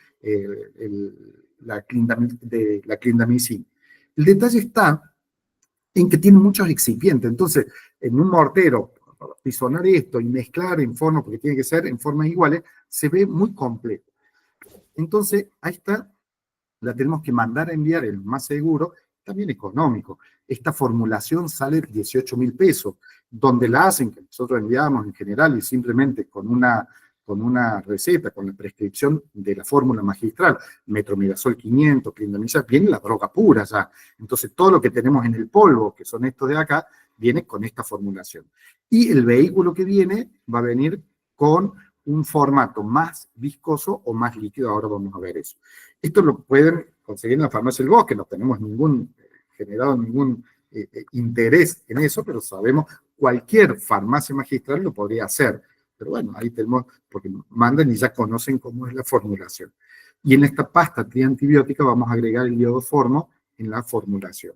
la clindamicina. El detalle está en que tiene muchos excipientes. Entonces, en un mortero, pisonar esto y mezclar en forma, porque tiene que ser en formas iguales, se ve muy complejo. Entonces, ahí está, la tenemos que mandar a enviar el más seguro, también económico. Esta formulación sale 18.000 pesos, donde la hacen, que nosotros enviamos en general y simplemente con una receta, con la prescripción de la fórmula magistral, metronidazol 500, clindamicina, viene la droga pura ya. Entonces todo lo que tenemos en el polvo, que son estos de acá, viene con esta formulación. Y el vehículo que viene va a venir con un formato más viscoso o más líquido, ahora vamos a ver eso. Esto lo pueden conseguir en la farmacia del bosque, no tenemos generado ningún interés en eso, pero sabemos cualquier farmacia magistral lo podría hacer. Pero bueno, ahí tenemos, porque mandan y ya conocen cómo es la formulación. Y en esta pasta triantibiótica vamos a agregar el iodoformo en la formulación.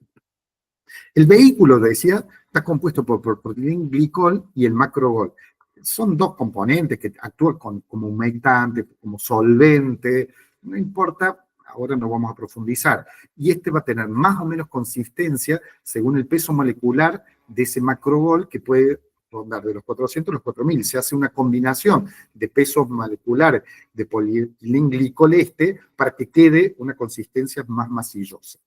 El vehículo, decía, está compuesto por propilen-glicol y el macrogol. Son dos componentes que actúan como humectante, como solvente, no importa, ahora no vamos a profundizar. Y este va a tener más o menos consistencia según el peso molecular de ese macrogol, que puede rondar de los 400 a los 4.000. Se hace una combinación de pesos moleculares de polilenglicol para que quede una consistencia más masillosa.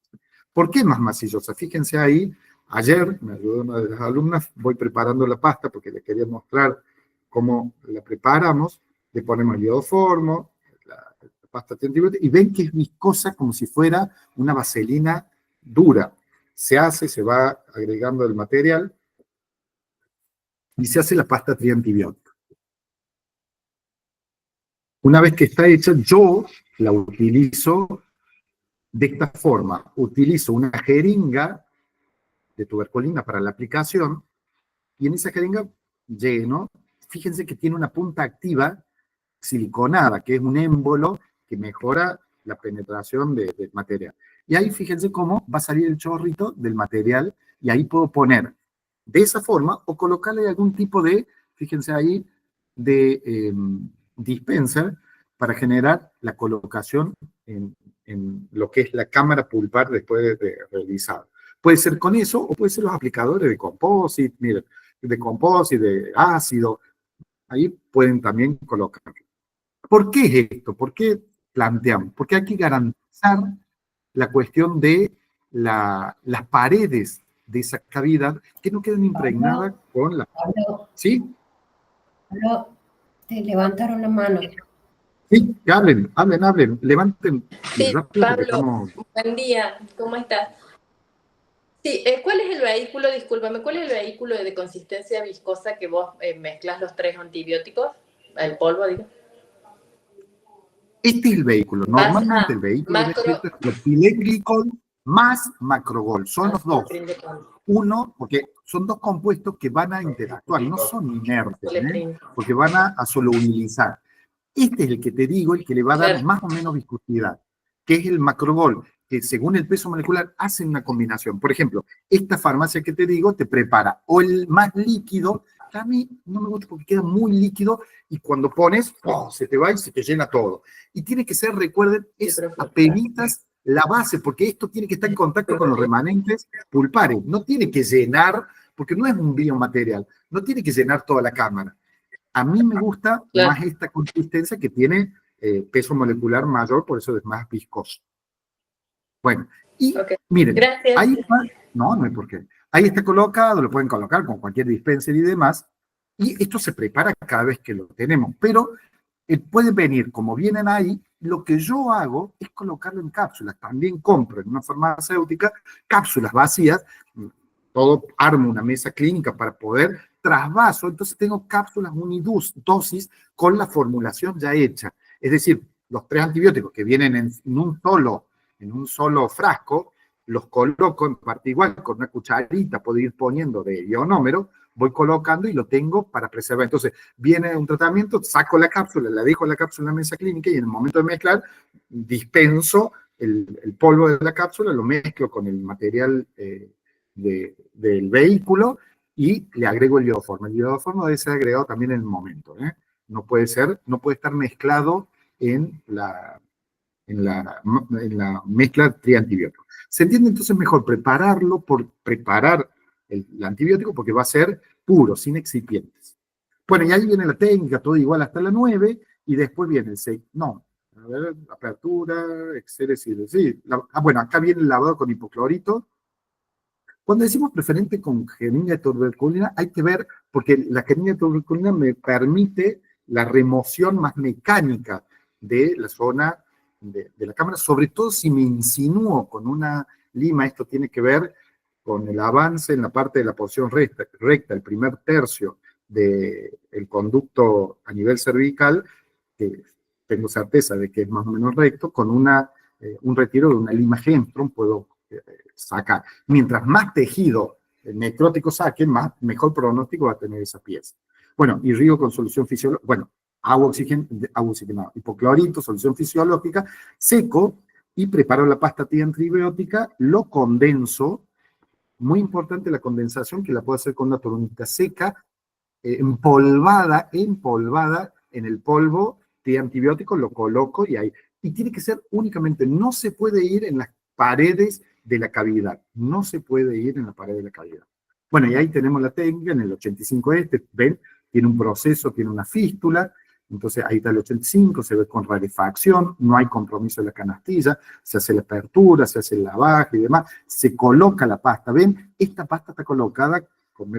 ¿Por qué más masillosa? Fíjense ahí, ayer me ayudó una de las alumnas, voy preparando la pasta porque le quería mostrar cómo la preparamos, le ponemos el iodoformo, la pasta triantibiótica, y ven que es viscosa como si fuera una vaselina dura. Se va agregando el material y se hace la pasta triantibiótica. Una vez que está hecha, yo la utilizo de esta forma. Utilizo una jeringa de tuberculina para la aplicación y en esa jeringa lleno, fíjense que tiene una punta activa siliconada, que es un émbolo que mejora la penetración del material. Y ahí fíjense cómo va a salir el chorrito del material y ahí puedo poner de esa forma o colocarle algún tipo de, fíjense ahí, de dispenser para generar la colocación en lo que es la cámara pulpar después de realizado. Puede ser con eso o puede ser los aplicadores de composite, miren, de composite, de ácido, ahí pueden también colocar. ¿Por qué es esto? ¿Por qué planteamos? Porque hay que garantizar la cuestión de las paredes de esa cavidad que no queden impregnadas con la... Pablo, ¿Sí? Pablo, te levantaron la mano. Sí, hablen, levanten sí, rápido porque Pablo, estamos... buen día, ¿cómo estás? Sí, ¿cuál es el vehículo, discúlpame, cuál es el vehículo de consistencia viscosa que vos mezclas los 3 antibióticos? El polvo, digo. Este es el vehículo. Normalmente el vehículo macro, de es propilenglicol más macrogol. Son los dos. Uno, porque son dos compuestos que van a interactuar, no son inertes, porque van a solubilizar. Este es el que te digo, el que le va a dar más o menos viscosidad, que es el macrobol, que según el peso molecular hacen una combinación. Por ejemplo, esta farmacia que te digo te prepara o el más líquido, que a mí no me gusta porque queda muy líquido y cuando pones, ¡oh!, se te va y se te llena todo. Y tiene que ser, recuerden, es apenitas la base, porque esto tiene que estar en contacto con los remanentes pulpares. No tiene que llenar, porque no es un biomaterial, no tiene que llenar toda la cámara. A mí me gusta más esta consistencia que tiene peso molecular mayor, por eso es más viscoso. Bueno, y miren, ahí está, no hay por qué. Ahí está colocado, lo pueden colocar con cualquier dispenser y demás, y esto se prepara cada vez que lo tenemos, pero puede venir, como vienen ahí, lo que yo hago es colocarlo en cápsulas. También compro en una farmacéutica cápsulas vacías, todo armo una mesa clínica para poder trasvaso, entonces tengo cápsulas unidosis con la formulación ya hecha. Es decir, los 3 antibióticos que vienen en un solo frasco, los coloco en parte igual, con una cucharita puedo ir poniendo de ionómero, voy colocando y lo tengo para preservar. Entonces, viene un tratamiento, saco la cápsula, la dejo la cápsula en la mesa clínica y en el momento de mezclar, dispenso el polvo de la cápsula, lo mezclo con el material del vehículo y le agrego el iodoformo. El iodoformo debe ser agregado también en el momento, ¿eh? No puede estar mezclado en la mezcla triantibiótico. Se entiende entonces mejor prepararlo por preparar el antibiótico porque va a ser puro, sin excipientes. Bueno, y ahí viene la técnica, todo igual hasta la 9, y después viene el 6. No, a ver, apertura, exceresis, sí. Bueno, acá viene el lavado con hipoclorito. Cuando decimos preferente con jeringa de tuberculina, hay que ver, porque la jeringa de tuberculina me permite la remoción más mecánica de la zona de la cámara, sobre todo si me insinúo con una lima. Esto tiene que ver con el avance en la parte de la porción recta, el primer tercio del conducto a nivel cervical, que tengo certeza de que es más o menos recto, con un retiro de una lima Hemstrom puedo sacar. Mientras más tejido necrótico saque, mejor pronóstico va a tener esa pieza. Bueno, y riego con solución fisiológica, bueno, agua oxigenada, hipoclorito, solución fisiológica, seco, y preparo la pasta antibiótica, lo condenso. Muy importante la condensación, que la puedo hacer con una toronita seca, empolvada en el polvo de antibiótico, lo coloco y ahí. Y tiene que ser únicamente, no se puede ir en las paredes de la cavidad, no se puede ir en la pared de la cavidad. Bueno, y ahí tenemos la técnica, en el 85 ven, tiene un proceso, tiene una fístula, entonces ahí está el 85, se ve con rarefacción, no hay compromiso de la canastilla, se hace la apertura, se hace el lavaje y demás, se coloca la pasta. ¿Ven? Esta pasta está colocada con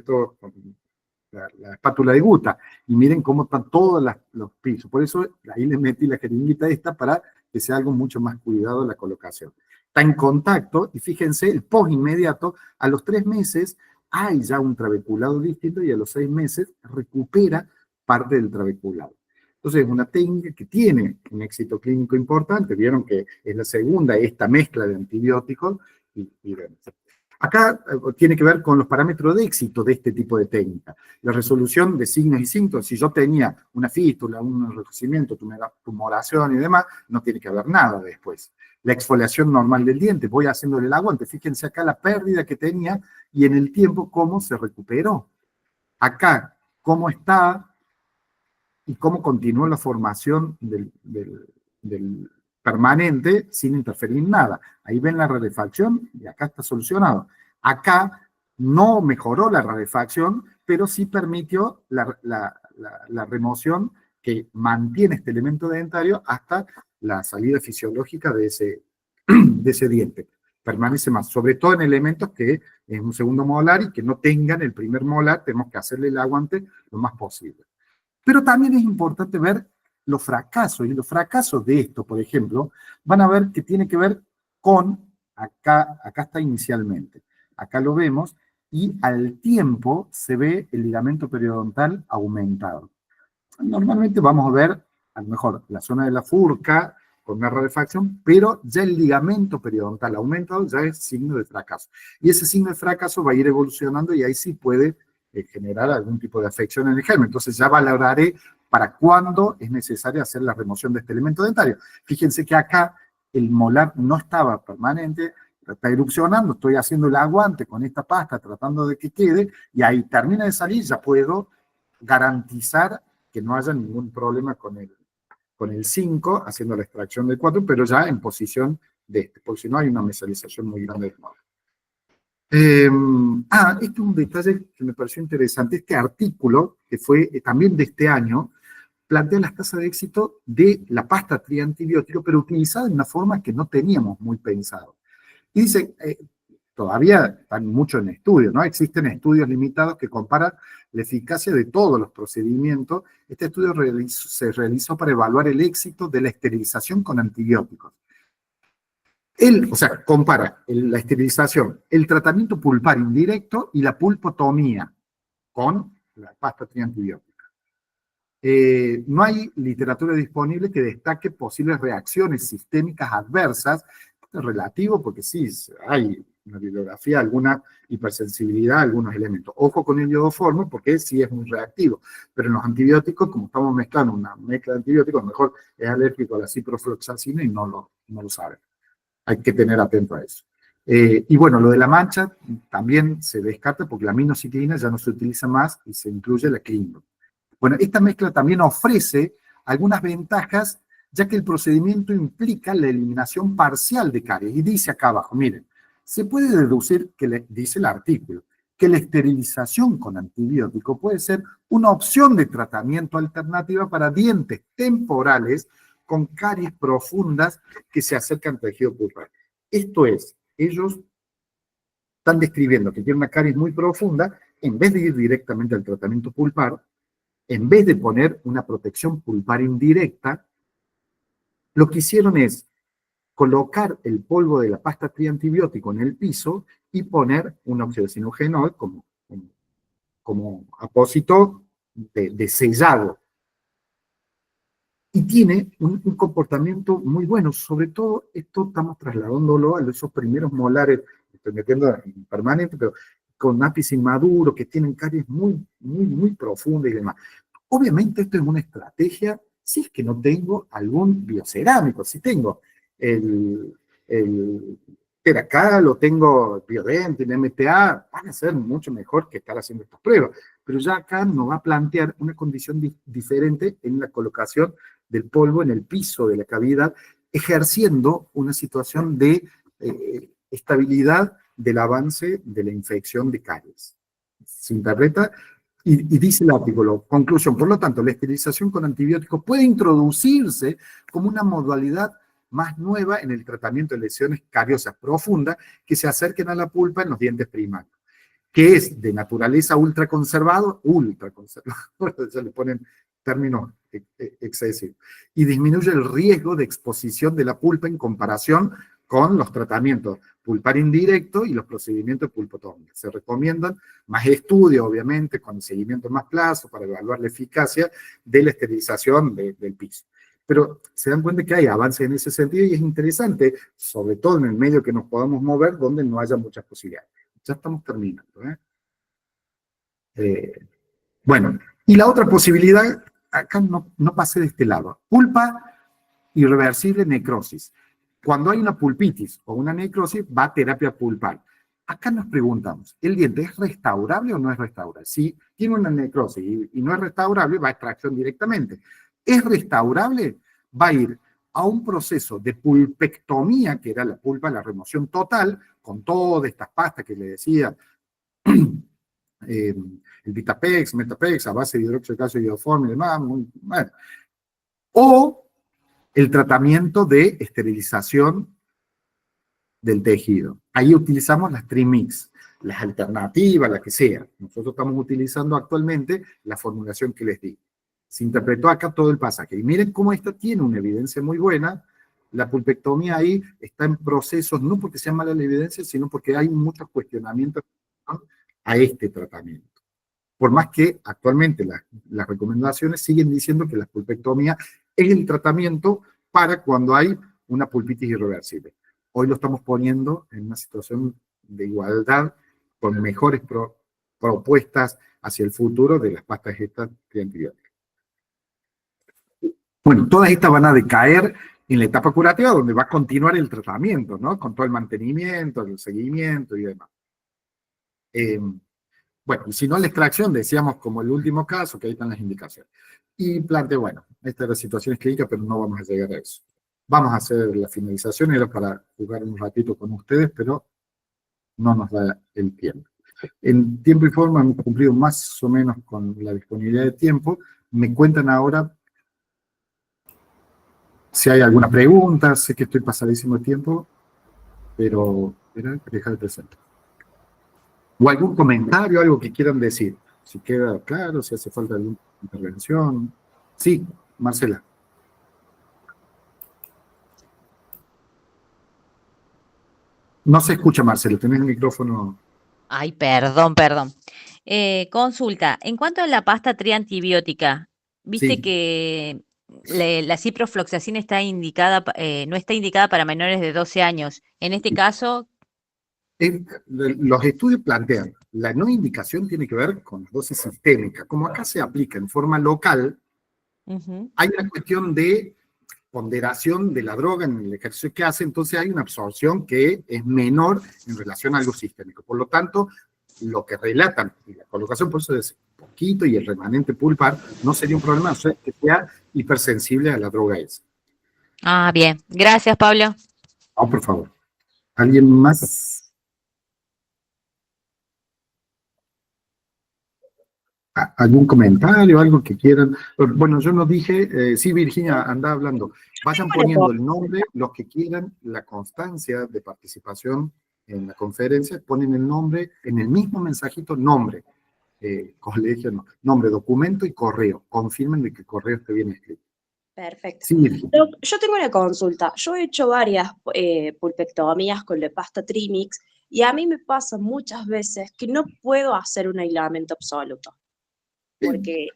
la espátula de Guta, y miren cómo están todos los pisos. Por eso ahí le metí la jeringuita esta para que sea algo mucho más cuidado la colocación. Está en contacto, y fíjense, el post inmediato, a los 3 meses hay ya un trabeculado distinto, y a los 6 meses recupera parte del trabeculado. Entonces, es una técnica que tiene un éxito clínico importante. Vieron que es la segunda, esta mezcla de antibióticos. Acá tiene que ver con los parámetros de éxito de este tipo de técnica. La resolución de signos y síntomas. Si yo tenía una fístula, un enrojecimiento, tumoración y demás, no tiene que haber nada después. La exfoliación normal del diente, voy haciéndole el aguante. Fíjense acá la pérdida que tenía y en el tiempo cómo se recuperó. Acá, cómo está y cómo continuó la formación del permanente sin interferir en nada. Ahí ven la rarefacción y acá está solucionado. Acá no mejoró la rarefacción, pero sí permitió la remoción que mantiene este elemento dentario hasta la salida fisiológica de ese diente. Permanece más, sobre todo en elementos que es un segundo molar y que no tengan el primer molar, tenemos que hacerle el aguante lo más posible. Pero también es importante ver los fracasos, y los fracasos de esto, por ejemplo, van a ver que tiene que ver con, acá está inicialmente, acá lo vemos, y al tiempo se ve el ligamento periodontal aumentado. Normalmente vamos a ver, a lo mejor, la zona de la furca, con una rarefacción, pero ya el ligamento periodontal aumentado ya es signo de fracaso. Y ese signo de fracaso va a ir evolucionando y ahí sí puede generar algún tipo de afección en el germen. Entonces ya valoraré para cuándo es necesario hacer la remoción de este elemento dentario. Fíjense que acá el molar no estaba permanente, está erupcionando, estoy haciendo el aguante con esta pasta tratando de que quede, y ahí termina de salir, ya puedo garantizar que no haya ningún problema con el 5, haciendo la extracción del 4, pero ya en posición de este, porque si no hay una mesalización muy grande del molar. Este es un detalle que me pareció interesante. Este artículo, que fue también de este año, plantea las tasas de éxito de la pasta triantibiótico, pero utilizada de una forma que no teníamos muy pensado. Y dice, todavía están mucho en estudio, ¿no? Existen estudios limitados que comparan la eficacia de todos los procedimientos. Este estudio se realizó para evaluar el éxito de la esterilización con antibióticos. O sea, compara la esterilización, el tratamiento pulpar indirecto y la pulpotomía con la pasta triantibiótica. No hay literatura disponible que destaque posibles reacciones sistémicas adversas. Esto es relativo porque sí, hay una bibliografía, alguna hipersensibilidad a algunos elementos. Ojo con el iodoformo porque sí es muy reactivo, pero en los antibióticos, como estamos mezclando una mezcla de antibióticos, a lo mejor es alérgico a la ciprofloxacina y no lo saben. Hay que tener atento a eso. Y bueno, lo de la mancha también se descarta porque la aminociclina ya no se utiliza más y se incluye la clínica. Bueno, esta mezcla también ofrece algunas ventajas, ya que el procedimiento implica la eliminación parcial de caries. Y dice acá abajo, miren, se puede deducir, dice el artículo, que la esterilización con antibiótico puede ser una opción de tratamiento alternativa para dientes temporales con caries profundas que se acercan al tejido pulpar. Esto es, ellos están describiendo que tiene una caries muy profunda, en vez de ir directamente al tratamiento pulpar, en vez de poner una protección pulpar indirecta, lo que hicieron es colocar el polvo de la pasta triantibiótico en el piso y poner un óxido de sinogenol como apósito de sellado. Y tiene un comportamiento muy bueno. Sobre todo, esto estamos trasladándolo a esos primeros molares, estoy metiendo en permanente, pero con ápice inmaduro, que tienen caries muy, muy, muy profundas y demás. Obviamente esto es una estrategia si es que no tengo algún biocerámico. Si tengo el Teracal o tengo Biodent, el MTA, van a ser mucho mejor que estar haciendo estas pruebas. Pero ya acá nos va a plantear una condición diferente en la colocación del polvo en el piso de la cavidad, ejerciendo una situación de estabilidad del avance de la infección de caries. Se interpreta y dice el artículo, conclusión, por lo tanto, la esterilización con antibióticos puede introducirse como una modalidad más nueva en el tratamiento de lesiones cariosas profundas que se acerquen a la pulpa en los dientes primarios, que es de naturaleza ultraconservador, ya le ponen términos excesivos, y disminuye el riesgo de exposición de la pulpa en comparación con los tratamientos pulpar indirecto y los procedimientos de pulpotomía. Se recomiendan más estudios, obviamente, con seguimiento a más plazo para evaluar la eficacia de la esterilización del piso. Pero se dan cuenta que hay avances en ese sentido y es interesante, sobre todo en el medio que nos podamos mover, donde no haya muchas posibilidades. Ya estamos terminando. Bueno, y la otra posibilidad, acá no pasé de este lado, pulpa irreversible necrosis. Cuando hay una pulpitis o una necrosis, va a terapia pulpar. Acá nos preguntamos, ¿el diente es restaurable o no es restaurable? Si tiene una necrosis y no es restaurable, va a extracción directamente. ¿Es restaurable? Va a ir a un proceso de pulpectomía, que era la pulpa, la remoción total, con todas estas pastas que le decía, el Vitapex, Metapex, a base de hidróxido de calcio y iodoform y demás, muy, bueno. O el tratamiento de esterilización del tejido. Ahí utilizamos las trimix, las alternativas, la que sea. Nosotros estamos utilizando actualmente la formulación que les di. Se interpretó acá todo el pasaje. Y miren cómo esta tiene una evidencia muy buena. La pulpectomía ahí está en procesos, no porque sea mala la evidencia, sino porque hay muchos cuestionamientos a este tratamiento. Por más que actualmente las recomendaciones siguen diciendo que la pulpectomía es el tratamiento para cuando hay una pulpitis irreversible. Hoy lo estamos poniendo en una situación de igualdad con mejores propuestas hacia el futuro de las pastas estas de antibióticos. Bueno, todas estas van a decaer en la etapa curativa, donde va a continuar el tratamiento, ¿no? Con todo el mantenimiento, el seguimiento y demás. Bueno, y si no, la extracción, decíamos como el último caso, que ahí están las indicaciones. Y planteo, bueno, estas son las situaciones clínicas, pero no vamos a llegar a eso. Vamos a hacer la finalización, era para jugar un ratito con ustedes, pero no nos da el tiempo. En tiempo y forma hemos cumplido más o menos con la disponibilidad de tiempo. Me cuentan ahora si hay alguna pregunta. Sé que estoy pasadísimo de tiempo, pero dejar de presentar. O algún comentario, algo que quieran decir. Si queda claro, si hace falta alguna intervención. Sí, Marcela. No se escucha, Marcelo, tenés el micrófono. Ay, perdón. Consulta, en cuanto a la pasta triantibiótica, viste Sí. que la ciprofloxacina está indicada, no está indicada para menores de 12 años. En este caso, Los estudios plantean, la no indicación tiene que ver con la dosis sistémica. Como acá se aplica en forma local, hay una cuestión de ponderación de la droga en el ejercicio que hace, entonces hay una absorción que es menor en relación a algo sistémico. Por lo tanto, lo que relatan, y la colocación por eso es poquito y el remanente pulpar, no sería un problema, o sea, que sea hipersensible a la droga esa. Ah, bien. Gracias, Pablo. Oh, por favor. ¿Alguien más? ¿Algún comentario, algo que quieran? Bueno, yo no dije, sí, Virginia, anda hablando. Vayan poniendo el nombre, los que quieran, la constancia de participación en la conferencia, ponen el nombre, en el mismo mensajito, nombre, colegio, no, nombre, documento y correo. Confirmen de que el correo esté bien escrito. Perfecto. Sí, Virginia. Yo tengo una consulta. Yo he hecho varias pulpectomías con la pasta Trimix y a mí me pasa muchas veces que no puedo hacer un aislamiento absoluto. Porque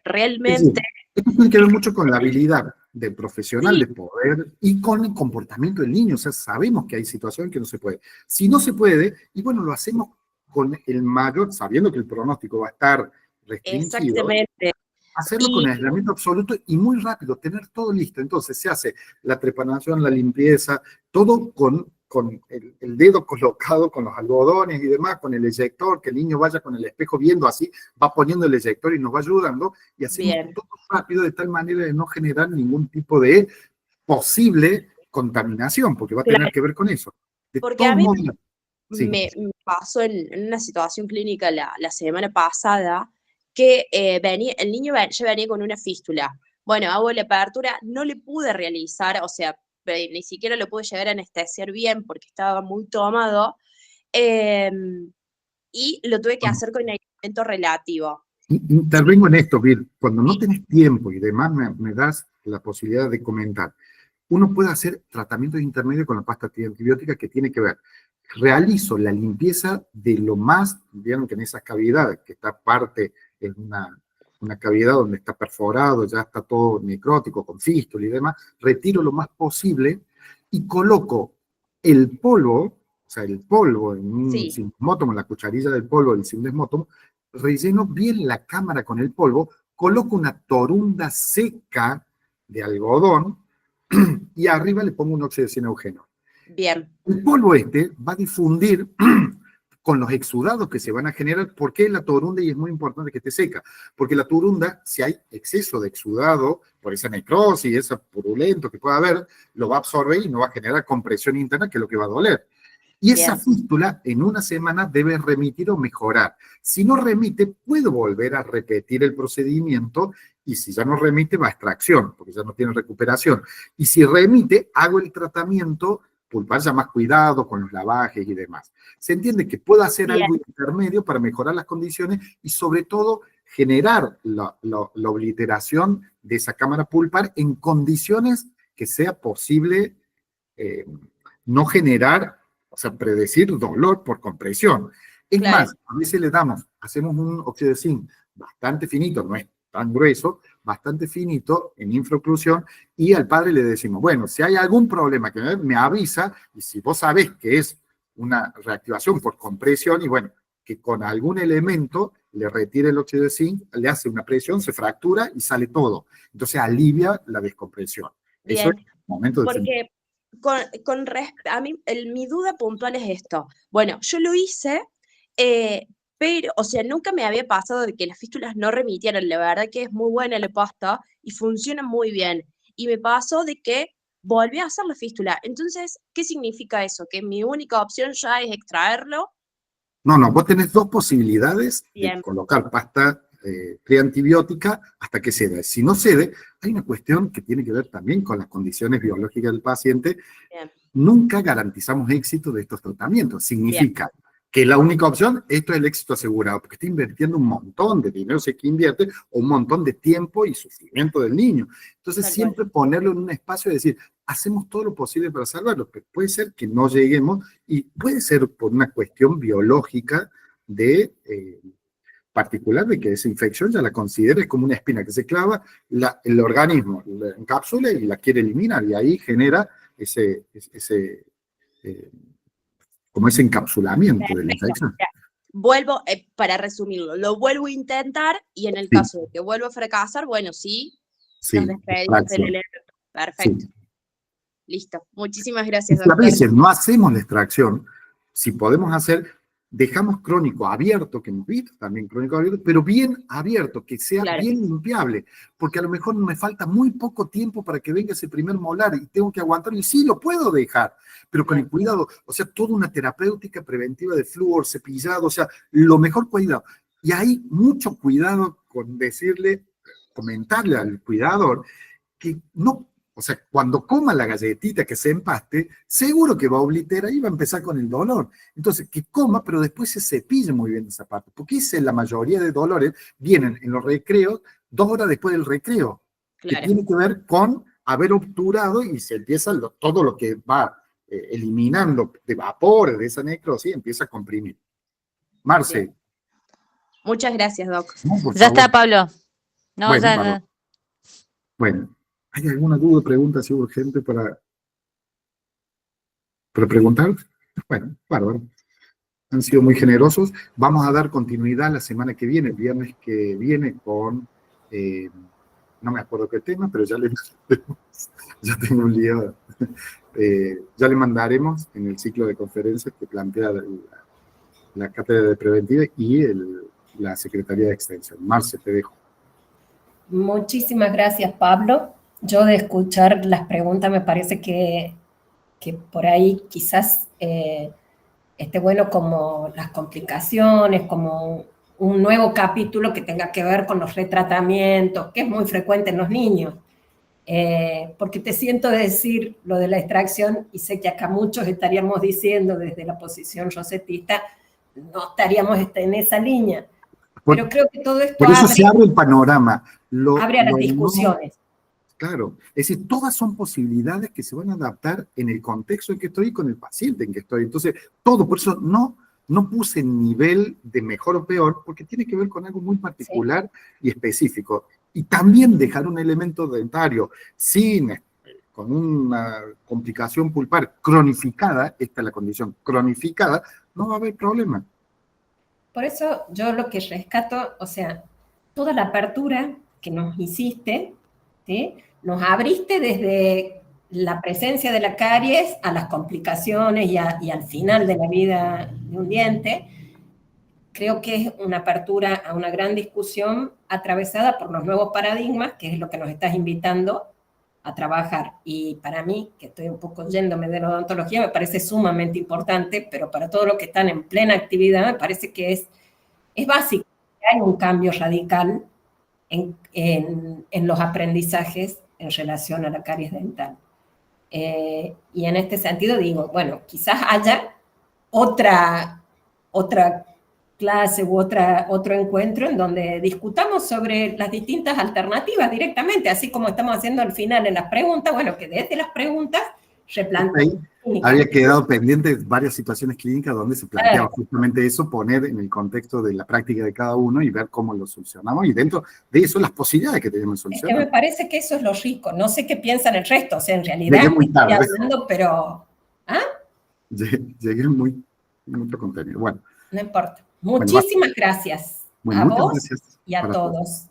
realmente... Esto tiene que ver mucho con la habilidad del profesional de poder y con el comportamiento del niño. O sea, sabemos que hay situaciones que no se puede. Si no se puede, y bueno, lo hacemos con el mayor, sabiendo que el pronóstico va a estar restringido. Exactamente. Hacerlo con aislamiento absoluto y muy rápido, tener todo listo. Entonces se hace la trepanación, la limpieza, todo con el dedo colocado con los algodones y demás, con el eyector, que el niño vaya con el espejo viendo así, va poniendo el eyector y nos va ayudando, y hacemos todo rápido de tal manera de no generar ningún tipo de posible contaminación, porque va a tener que ver con eso. Porque a mí me pasó en una situación clínica la semana pasada, que el niño ya venía con una fístula. Bueno, hago la apertura, no le pude realizar, o sea, ni siquiera lo pude llegar a anestesiar bien porque estaba muy tomado, y lo tuve que hacer con aislamiento relativo. Intervengo en esto, Bill. Cuando no tenés tiempo y demás, me das la posibilidad de comentar. Uno puede hacer tratamientos intermedios con la pasta antibiótica que tiene que ver. Realizo la limpieza de lo más, vieron que en esas cavidades, que está parte en una cavidad donde está perforado, ya está todo necrótico, con fístula y demás, retiro lo más posible y coloco el polvo, o sea, el polvo en un sindesmótomo, en la cucharilla del polvo del sindesmótomo, relleno bien la cámara con el polvo, coloco una torunda seca de algodón y arriba le pongo un óxido de cianogeno. Bien. El polvo va a difundir con los exudados que se van a generar. ¿Por qué la torunda? Y es muy importante que esté seca. Porque la torunda, si hay exceso de exudado, por esa necrosis, ese purulento que pueda haber, lo va a absorber y no va a generar compresión interna, que es lo que va a doler. Y esa fístula en una semana debe remitir o mejorar. Si no remite, puedo volver a repetir el procedimiento y si ya no remite, va a extracción, porque ya no tiene recuperación. Y si remite, hago el tratamiento pulpar ya más cuidado con los lavajes y demás. Se entiende que puedo hacer algo intermedio para mejorar las condiciones y sobre todo generar la obliteración de esa cámara pulpar en condiciones que sea posible no generar, o sea, predecir dolor por compresión. Es más, a veces le damos, hacemos un óxido de zinc bastante finito, no es tan grueso, bastante finito en infraoclusión y al padre le decimos, bueno, si hay algún problema que me avisa, y si vos sabés que es una reactivación por compresión, y bueno, que con algún elemento le retire el óxido de zinc, le hace una presión, se fractura y sale todo. Entonces alivia la descompresión. Bien, eso es el momento de porque a mí mi duda puntual es esto. Bueno, yo lo hice, pero, o sea, nunca me había pasado de que las fístulas no remitieran. La verdad que es muy buena la pasta y funciona muy bien. Y me pasó de que volví a hacer la fístula. Entonces, ¿qué significa eso? ¿Que mi única opción ya es extraerlo? No, vos tenés dos posibilidades de Bien. colocar pasta preantibiótica hasta que cede. Si no cede, hay una cuestión que tiene que ver también con las condiciones biológicas del paciente. Bien. Nunca garantizamos éxito de estos tratamientos. Significa que la única opción, esto es el éxito asegurado, porque está invirtiendo un montón de dinero, si es que invierte, o un montón de tiempo y sufrimiento del niño. Entonces, siempre ponerlo en un espacio y decir, hacemos todo lo posible para salvarlo, pero puede ser que no lleguemos, y puede ser por una cuestión biológica de particular, de que esa infección ya la consideres como una espina que se clava, el organismo la encapsula y la quiere eliminar, y ahí genera como ese encapsulamiento de la infección. Vuelvo, para resumirlo, lo vuelvo a intentar y en el caso de que vuelva a fracasar, bueno, nos despedimos del elemento. Perfecto. Listo. Muchísimas gracias, doctor. A veces no hacemos la extracción, si podemos hacer, dejamos crónico abierto, que hemos visto también crónico abierto, pero bien abierto, que sea bien limpiable, porque a lo mejor me falta muy poco tiempo para que venga ese primer molar y tengo que aguantarlo, y sí, lo puedo dejar, pero con el cuidado, o sea, toda una terapéutica preventiva de flúor, cepillado, o sea, lo mejor cuidado. Y hay mucho cuidado con comentarle al cuidador que no, o sea, cuando coma la galletita que se empaste, seguro que va a obliterar y va a empezar con el dolor. Entonces, que coma, pero después se cepille muy bien esa parte, porque la mayoría de dolores vienen en los recreos 2 horas después del recreo, que tiene que ver con haber obturado y se empieza todo lo que va eliminando de vapores de esa necrosis, empieza a comprimir. Marce. Bien. Muchas gracias, Doc. No, ya está, Pablo. No, bueno, ya. Bueno, ¿hay alguna duda, pregunta así urgente para preguntar? Bueno, bárbaro. Han sido muy generosos. Vamos a dar continuidad la semana que viene, el viernes que viene, con, no me acuerdo qué tema, pero ya tengo un lío. Ya le mandaremos en el ciclo de conferencias que plantea la Cátedra de Preventiva y la Secretaría de Extensión. Marce, te dejo. Muchísimas gracias, Pablo. Yo de escuchar las preguntas me parece que por ahí quizás esté bueno como las complicaciones, como un nuevo capítulo que tenga que ver con los retratamientos, que es muy frecuente en los niños. Porque te siento decir lo de la extracción y sé que acá muchos estaríamos diciendo desde la posición rosetista, no estaríamos en esa línea. Pero creo que todo esto por eso se abre el panorama. Abre a las discusiones. Claro, es decir, todas son posibilidades que se van a adaptar en el contexto en que estoy y con el paciente en que estoy. Entonces, todo, por eso no puse nivel de mejor o peor, porque tiene que ver con algo muy particular y específico. Y también dejar un elemento dentario con una complicación pulpar cronificada, esta es la condición cronificada, no va a haber problema. Por eso yo lo que rescato, o sea, toda la apertura que nos hiciste, ¿sí? Nos abriste desde la presencia de la caries a las complicaciones y al final de la vida de un diente. Creo que es una apertura a una gran discusión atravesada por los nuevos paradigmas, que es lo que nos estás invitando a trabajar. Y para mí, que estoy un poco yéndome de la odontología, me parece sumamente importante, pero para todos los que están en plena actividad, me parece que es básico. Hay un cambio radical en los aprendizajes en relación a la caries dental. Y en este sentido digo, bueno, quizás haya otra clase u otro encuentro en donde discutamos sobre las distintas alternativas directamente, así como estamos haciendo al final en las preguntas, bueno, que desde las preguntas replanteen había quedado pendiente varias situaciones clínicas donde se planteaba justamente eso, poner en el contexto de la práctica de cada uno y ver cómo lo solucionamos, y dentro de eso las posibilidades que tenemos de Es que solucionar. me parece que eso es lo rico, no sé qué piensan el resto, o sea, en realidad Llegué muy estoy tarde. hablando, pero... ¿Ah? Llegué muy mucho contenido. Bueno. No importa. Bueno, Muchísimas gracias bueno, a muchas vos gracias y a para todos.